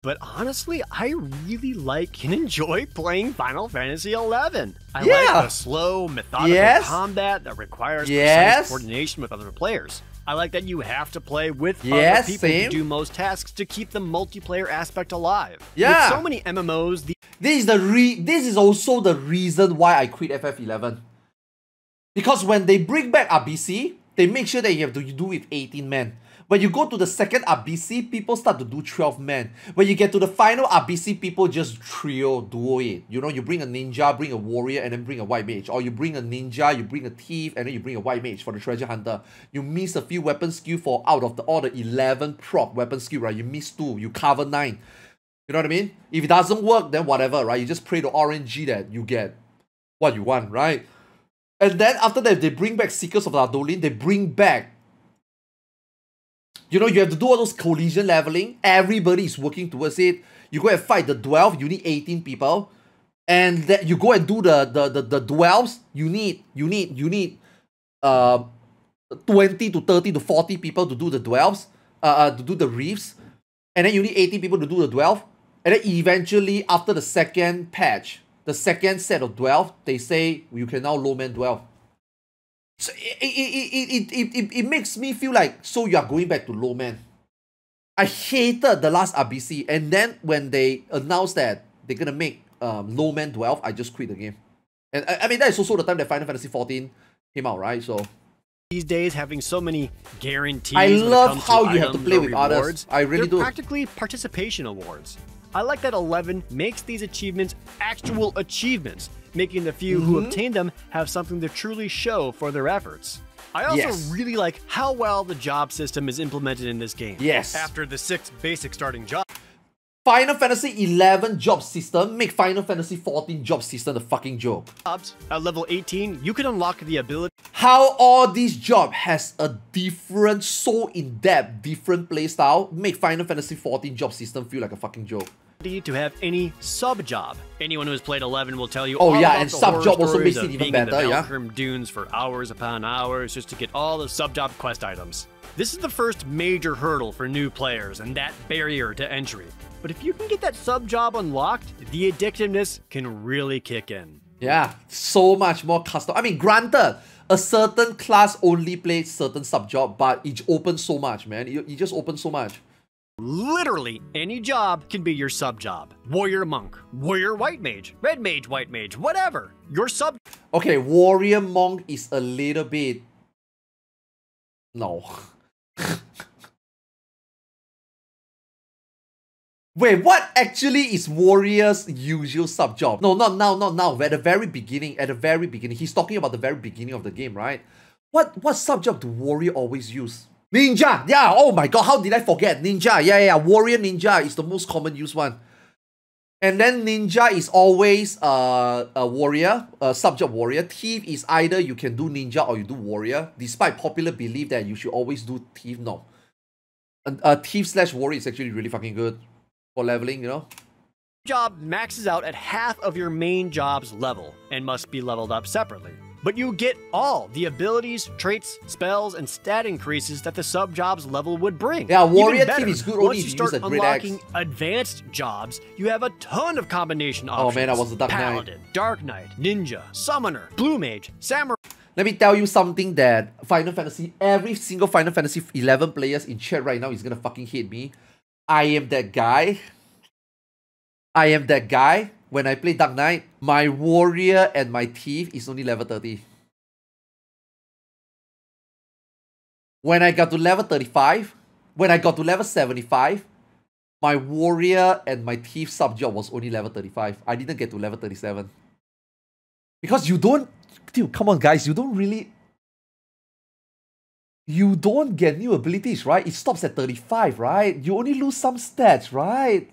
But honestly, I really like and enjoy playing Final Fantasy XI. I like the slow, methodical combat that requires precise coordination with other players. I like that you have to play with Yes, other people same. to do most tasks to keep the multiplayer aspect alive. Yeah. With so many MMOs, This is also the reason why I quit FF11. Because when they bring back RBC, they make sure that you have to do with 18 men. When you go to the second RBC, people start to do 12 men. When you get to the final RBC, people just duo it. You know, you bring a ninja, bring a warrior, and then bring a white mage. Or you bring a ninja, you bring a thief, and then you bring a white mage for the treasure hunter. You miss a few weapon skill for out of all the 11 proc weapon skill, right? You miss 2, you cover 9. You know what I mean? If it doesn't work, then whatever, right? You just pray to RNG that you get what you want, right? And then after that, they bring back Seekers of Ardolin. They bring back, you know, you have to do all those collision leveling. Everybody is working towards it. You go and fight the 12, you need 18 people. And that you go and do the 12s, you need 20 to 30 to 40 people to do the 12s, to do the reefs. And then you need 18 people to do the 12. And then eventually, after the second patch, the second set of 12, they say you can now low man 12. So it makes me feel like, so you are going back to low man. I hated the last RBC, and then when they announced that they're gonna make low man 12, I just quit the game. And I mean, that is also the time that Final Fantasy XIV came out, right? So these days, having so many guarantees. I when it love comes how to you have to items play or with rewards, others. I really they're do. practically participation awards. I like that 11 makes these achievements actual achievements, making the few who obtain them have something to truly show for their efforts. I also really like how well the job system is implemented in this game. Yes. After the 6 basic starting jobs, Final Fantasy 11 job system make Final Fantasy 14 job system the fucking joke. at level 18, you can unlock the ability How all these job has a different, so in-depth, different playstyle make Final Fantasy 14 job system feel like a fucking joke. to have any sub-job. Anyone who has played 11 will tell you Oh, all yeah, about and the sub-job horror also stories makes it of even being in the better, yeah. Valkyrie dunes for hours upon hours just to get all the sub-job quest items. This is the first major hurdle for new players and that barrier to entry. But if you can get that sub-job unlocked, the addictiveness can really kick in. Yeah, so much more custom. I mean, granted, a certain class only plays certain sub-job, but it opens so much, man. It just opens so much. Literally, any job can be your sub-job. Warrior Monk, Warrior White Mage, Red Mage, White Mage, whatever. Your sub... Okay, Warrior Monk is a little bit... No. Wait, what actually is Warrior's usual sub-job? No, not now. At the very beginning, he's talking about the very beginning of the game, right? What sub-job do Warrior always use? Ninja! Yeah, oh my god, how did I forget? Ninja, yeah. Warrior Ninja is the most common used one. And then Ninja is always a warrior, a sub-job warrior. Thief is either you can do Ninja or you do Warrior. Despite popular belief that you should always do Thief, no. Thief/Warrior is actually really fucking good for leveling, you know? Job maxes out at half of your main job's level and must be leveled up separately. But you get all the abilities, traits, spells, and stat increases that the sub-job's level would bring. Yeah, Warrior Even better, Thief is good only once if you you start use a great axe. unlocking advanced jobs, you have a ton of combination Oh, options. man, that was a Dark Knight. Paladin, Dark Knight, Ninja, Summoner, Blue Mage, Samurai. Let me tell you something that every single Final Fantasy 11 players in chat right now is gonna fucking hate me. I am that guy. When I play Dark Knight, my Warrior and my Thief is only level 30. When I got to level 35, when I got to level 75, my Warrior and my Thief sub-job was only level 35. I didn't get to level 37. Because you don't... Dude, come on guys, you don't get new abilities, right? It stops at 35, right? You only lose some stats, right?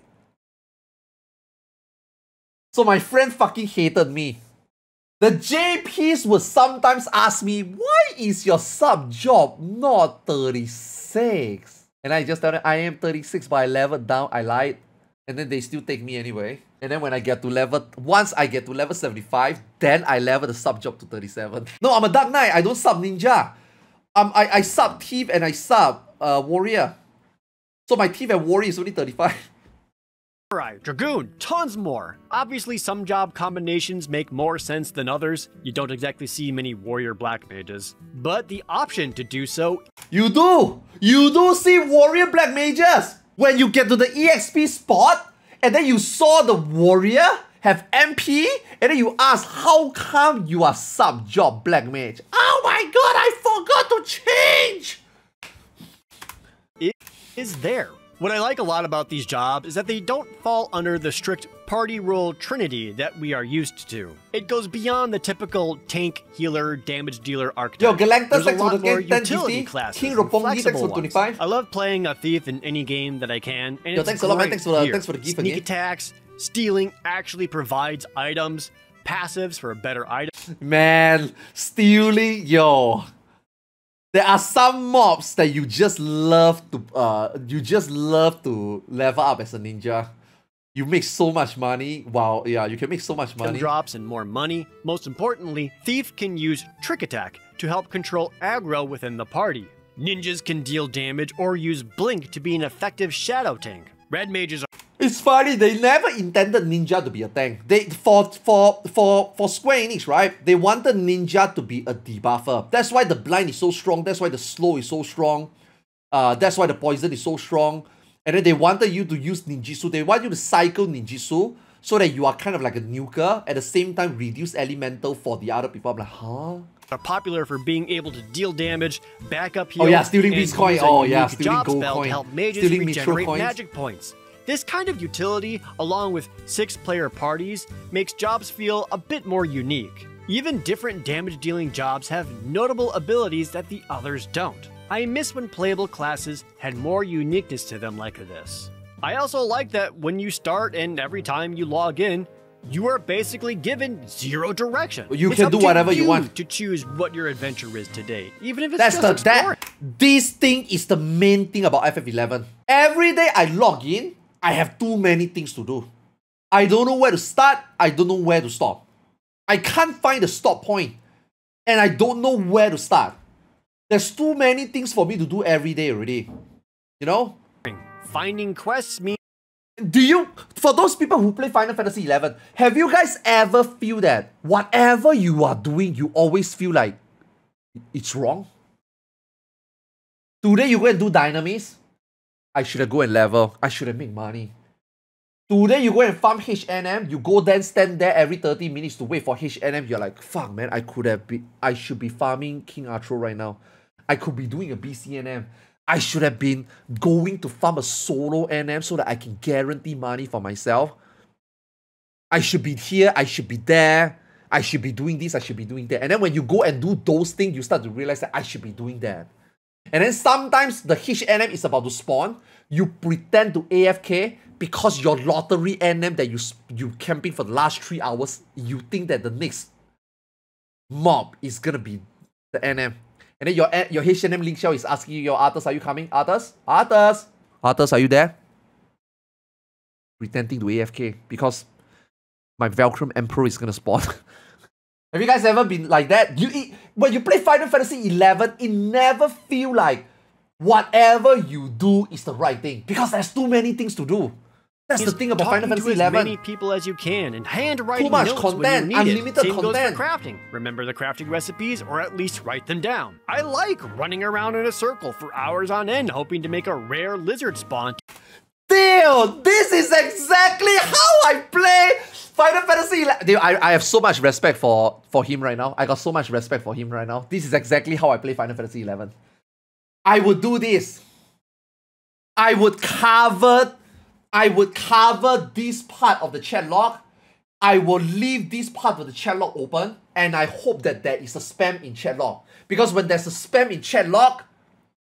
So my friend fucking hated me. The JPs would sometimes ask me, why is your sub-job not 36? And I just tell them, I am 36, but I leveled down, I lied. And then they still take me anyway. And then when I get to once I get to level 75, then I level the sub-job to 37. No, I'm a Dark Knight, I don't sub Ninja. I sub Thief and I sub Warrior. So my Thief and Warrior is only 35. Samurai, Dragoon, tons more. Obviously, some job combinations make more sense than others. You don't exactly see many warrior black mages. But the option to do so... You do see warrior black mages! When you get to the EXP spot, and then you saw the warrior have MP, and then you ask, how come you are sub-job black mage? Oh my god, I forgot to change! It is there. What I like a lot about these jobs is that they don't fall under the strict party role trinity that we are used to. It goes beyond the typical tank, healer, damage dealer archetype. Yo, Galactus, There's a thanks for lot the more game, 10 utility GT. classes King and Roppongi, thanks flexible for ones. 25. I love playing a thief in any game that I can, and Yo, it's thanks a lot, man. great Thanks for the gift Sneak again. attacks, stealing actually provides items, passives for a better item. Man, stealing, yo. There are some mobs that you just love to level up as a ninja. You make so much money. Wow, yeah, you can make so much money. Drops and more money. Most importantly, Thief can use Trick Attack to help control aggro within the party. Ninjas can deal damage or use Blink to be an effective shadow tank. Red mages are... It's funny, they never intended ninja to be a tank. For Square Enix, right? They wanted ninja to be a debuffer. That's why the blind is so strong. That's why the slow is so strong. That's why the poison is so strong. And then they wanted you to use ninjutsu. They want you to cycle ninjutsu so that you are kind of like a nuker. At the same time, reduce elemental for the other people. I'm like, huh? Are popular for being able to deal damage, back up heal, oh yeah, stealing and Beast coin. use a Oh yeah, unique stealing job gold spell coin. to help mages Stealing Mithril regenerate coins. magic points. This kind of utility, along with 6-player parties, makes jobs feel a bit more unique. Even different damage-dealing jobs have notable abilities that the others don't. I miss when playable classes had more uniqueness to them like this. I also like that when you start and every time you log in, you are basically given zero direction. You It's can up do to whatever you want to choose what your adventure is to date, even if it's just exploring. This thing is the main thing about FF11. Every day I log in, I have too many things to do. I don't know where to start. I don't know where to stop. I can't find a stop point. And I don't know where to start. There's too many things for me to do every day already. You know? Finding quests means... For those people who play Final Fantasy XI, have you guys ever feel that whatever you are doing, you always feel like it's wrong? Today you go and do Dynamis. I should have go and level. I should have made money. Today you go and farm HNM. You go then stand there every 30 minutes to wait for HNM. You're like, fuck man, I should be farming King Arthur right now. I could be doing a BCNM. I should have been going to farm a solo NM so that I can guarantee money for myself. I should be here. I should be there. I should be doing this. I should be doing that. And then when you go and do those things, you start to realize that I should be doing that. And then sometimes the HNM is about to spawn. You pretend to AFK because your lottery NM that you camping for the last 3 hours, you think that the next mob is gonna be the NM. And then your HNM link shell is asking you, Arthas, are you coming? Arthas? Arthas? Arthas, are you there? Pretending to AFK because my Velcrum Emperor is gonna spawn. Have you guys ever been like that? When you play Final Fantasy XI, it never feel like whatever you do is the right thing because there's too many things to do. That's the thing about Final Fantasy XI. As many people as you can and handwriting Too much notes content, when you need unlimited it. Same content. goes for crafting. Remember the crafting recipes or at least write them down. I like running around in a circle for hours on end hoping to make a rare lizard spawn. Dude, this is exactly how I play Final Fantasy XI. Dude, I have so much respect for him right now. I got so much respect for him right now. This is exactly how I play Final Fantasy XI. I would do this. I would cover this part of the chat log. I will leave this part of the chat log open and I hope that there is a spam in chat log. Because when there's a spam in chat log,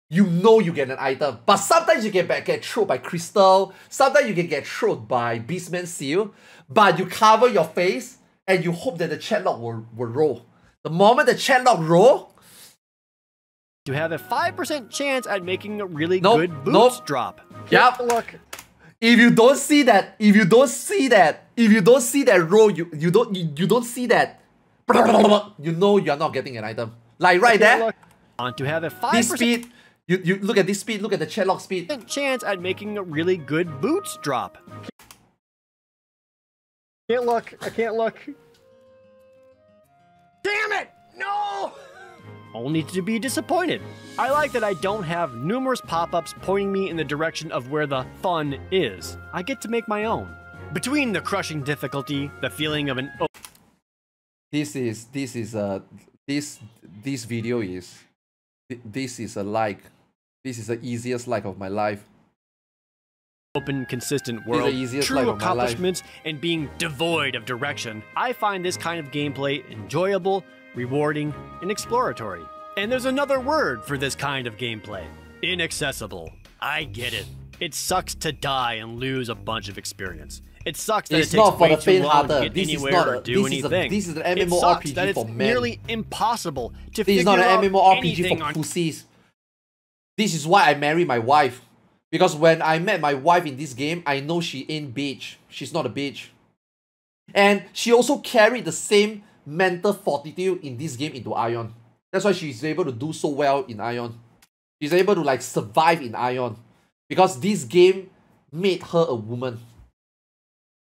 you know you get an item. But sometimes you get thrown by Crystal. Sometimes you can get thrown by Beastman Seal. But you cover your face and you hope that the chat log will roll. The moment the chat log roll, to have a 5% chance at making a really good boots drop. Yep. Look. If you don't see that roll, you don't see that, you know you're not getting an item. Like right there. Want to have a 5% This speed, you look at this speed, look at the chat log speed. chance at making a really good boots drop. Can't look. I can't look. Damn it! No! Only to be disappointed. I like that I don't have numerous pop-ups pointing me in the direction of where the fun is. I get to make my own. Between the crushing difficulty, the feeling of an This video is a like. This is the easiest like of my life. open, consistent world, true accomplishments, and being devoid of direction, I find this kind of gameplay enjoyable, rewarding, and exploratory. And there's another word for this kind of gameplay: inaccessible. I get it. It sucks to die and lose a bunch of experience. It sucks that it takes way too long to get anywhere or do anything. This is an It sucks MMORPG that it's for men. nearly impossible to This is figure not out an MMORPG anything for on pussies. This is why I married my wife. Because when I met my wife in this game, I know she ain't bitch. She's not a bitch. And she also carried the same mental fortitude in this game into Ion. That's why she's able to do so well in Ion. She's able to like survive in Ion. Because this game made her a woman.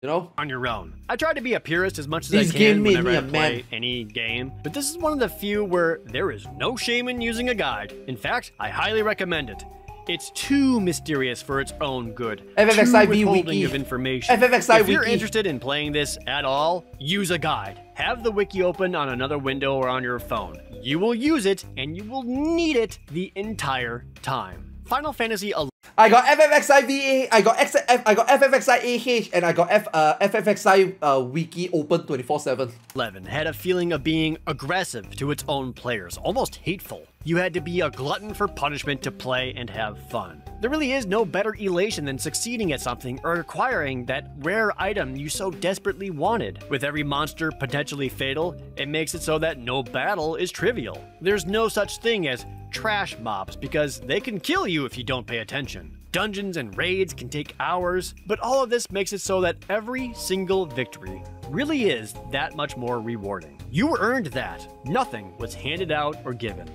You know? On your own. I try to be a purist as much as This I game can made whenever me I a play man. any game, but this is one of the few where there is no shame in using a guide. In fact, I highly recommend it. It's too mysterious for its own good. FFXIV too withholding wiki. of information. FFXI if you're wiki. interested in playing this at all, use a guide. Have the wiki open on another window or on your phone. You will use it, and you will need it the entire time. Final Fantasy XI. I got FFXIVA, I got FFXIAH, and I got FFXI wiki open 24/7. 11 had a feeling of being aggressive to its own players, almost hateful. You had to be a glutton for punishment to play and have fun. There really is no better elation than succeeding at something or acquiring that rare item you so desperately wanted. With every monster potentially fatal, it makes it so that no battle is trivial. There's no such thing as trash mobs because they can kill you if you don't pay attention. Dungeons and raids can take hours, but all of this makes it so that every single victory really is that much more rewarding. You earned that. Nothing was handed out or given.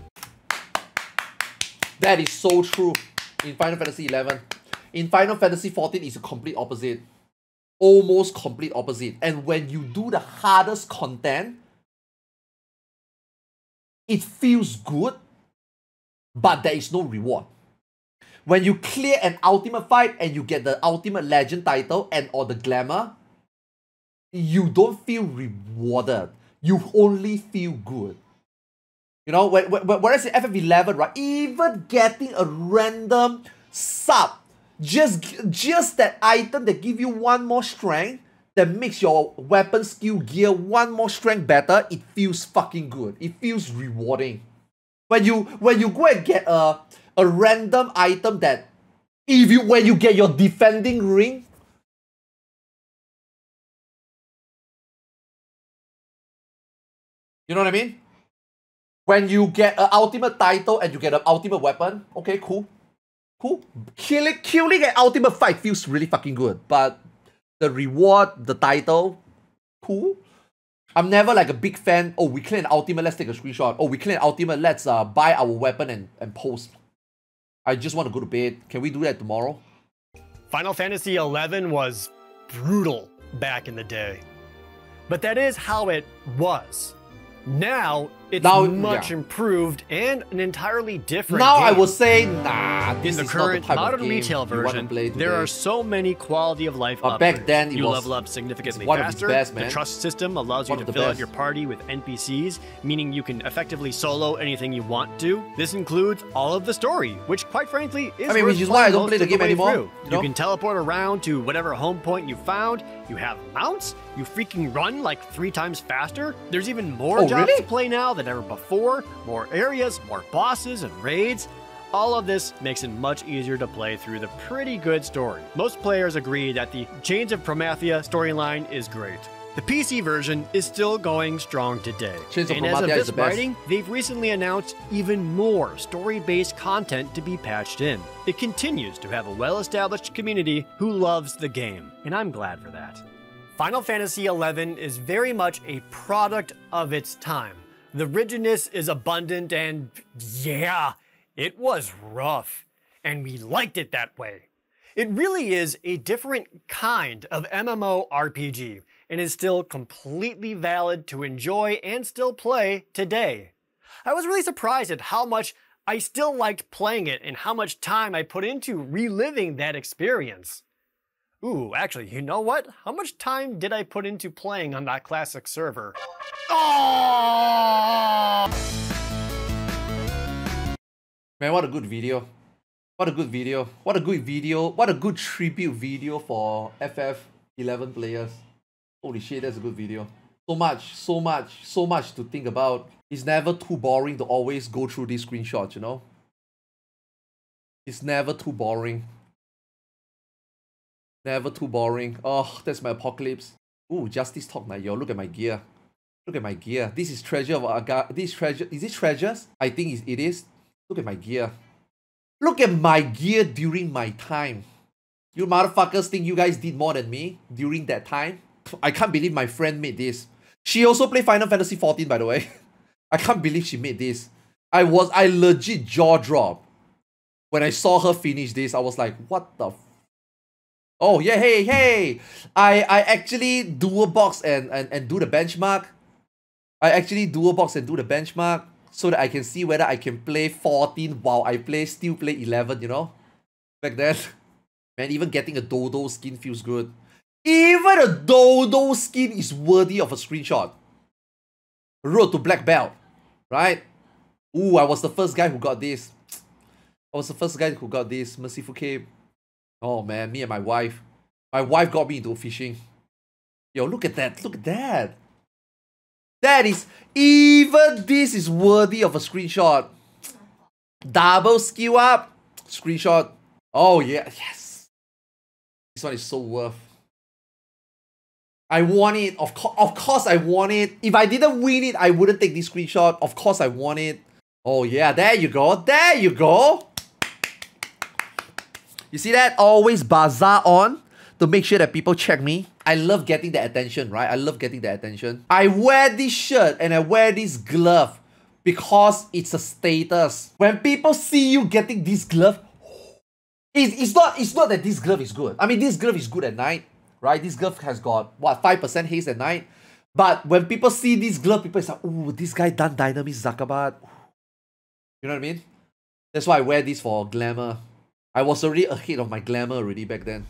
That is so true in Final Fantasy XI. In Final Fantasy XIV, it's a complete opposite. Almost complete opposite. And when you do the hardest content, it feels good, but there is no reward. When you clear an ultimate fight and you get the ultimate legend title and or the glamour, you don't feel rewarded. You only feel good. You know, whereas in FF11, right, even getting a random sub, just that item that give you one more strength, that makes your weapon skill gear one more strength better, it feels fucking good. It feels rewarding. When you go and get a random item that when you get your defending ring, you know what I mean? When you get an ultimate title and you get an ultimate weapon, okay, cool. Cool. Killing an ultimate fight feels really fucking good. But the reward, the title, cool. I'm never like a big fan, oh, we clear an ultimate, let's take a screenshot. Oh, we clear an ultimate, let's buy our weapon and post. I just want to go to bed. Can we do that tomorrow? Final Fantasy XI was brutal back in the day. But that is how it was. Now, it's much improved and an entirely different game. I will say, nah, this in the is current not the type modern of game retail version, there are so many quality of life upgrades. Back then, you level up significantly one faster. Of his best, man. The trust system allows you to fill out your party with NPCs, meaning you can effectively solo anything you want to. This includes all of the story, which quite frankly is which is why I don't play the game anymore. You can teleport around to whatever home point you found. You have mounts. You freaking run like 3 times faster. There's even more jobs to play now than ever before. More areas, more bosses and raids. All of this makes it much easier to play through the pretty good story. Most players agree that the Chains of Promathia storyline is great. The PC version is still going strong today. And as of this writing, they've recently announced even more story-based content to be patched in. It continues to have a well-established community who loves the game, and I'm glad for that. Final Fantasy XI is very much a product of its time. The rigidness is abundant and yeah, it was rough. And we liked it that way. It really is a different kind of MMORPG. and is still completely valid to enjoy and still play today. I was really surprised at how much I still liked playing it and how much time I put into reliving that experience. Ooh, actually, you know what? How much time did I put into playing on that classic server? Oh! Man, what a good video. What a good video. What a good video. What a good tribute video for FF11 players. Holy shit, that's a good video. So much to think about. It's never too boring to always go through these screenshots, you know? It's never too boring. Never too boring. Oh, that's my apocalypse. Ooh, Justice Talk now, yo. Look at my gear. Look at my gear. This is treasure of this treasure. Is it treasures? I think it is. Look at my gear. Look at my gear during my time. You motherfuckers think you guys did more than me during that time? I can't believe my friend made this. She also played Final Fantasy XIV, by the way. I can't believe she made this. I legit jaw dropped. When I saw her finish this, I was like, what the f. Oh, yeah, hey. I actually dual box and do the benchmark. I actually dual box and do the benchmark so that I can see whether I can play 14 while I still play 11, you know? Back then. Man, even getting a Dodo skin feels good. Even a Dodo skin is worthy of a screenshot. Road to Black Belt, right? Ooh, I was the first guy who got this. Merciful Cape. Oh man, me and my wife. My wife got me into fishing. Yo, look at that. Look at that. That is, even this is worthy of a screenshot. Double skill up. Screenshot. Oh yeah, yes. This one is so worth. I want it. Of course I want it. If I didn't win it, I wouldn't take this screenshot. Of course I want it. Oh yeah, there you go. There you go. You see that? Always bazaar on to make sure that people check me. I love getting the attention, right? I love getting the attention. I wear this shirt and I wear this glove because it's a status. When people see you getting this glove, it's not that this glove is good. I mean, this glove is good at night, right? This glove has got, what, 5% haste at night? But when people see this glove, people say, ooh, this guy done Dynamis Zakabat. You know what I mean? That's why I wear this for glamour. I was already ahead of my glamour already back then.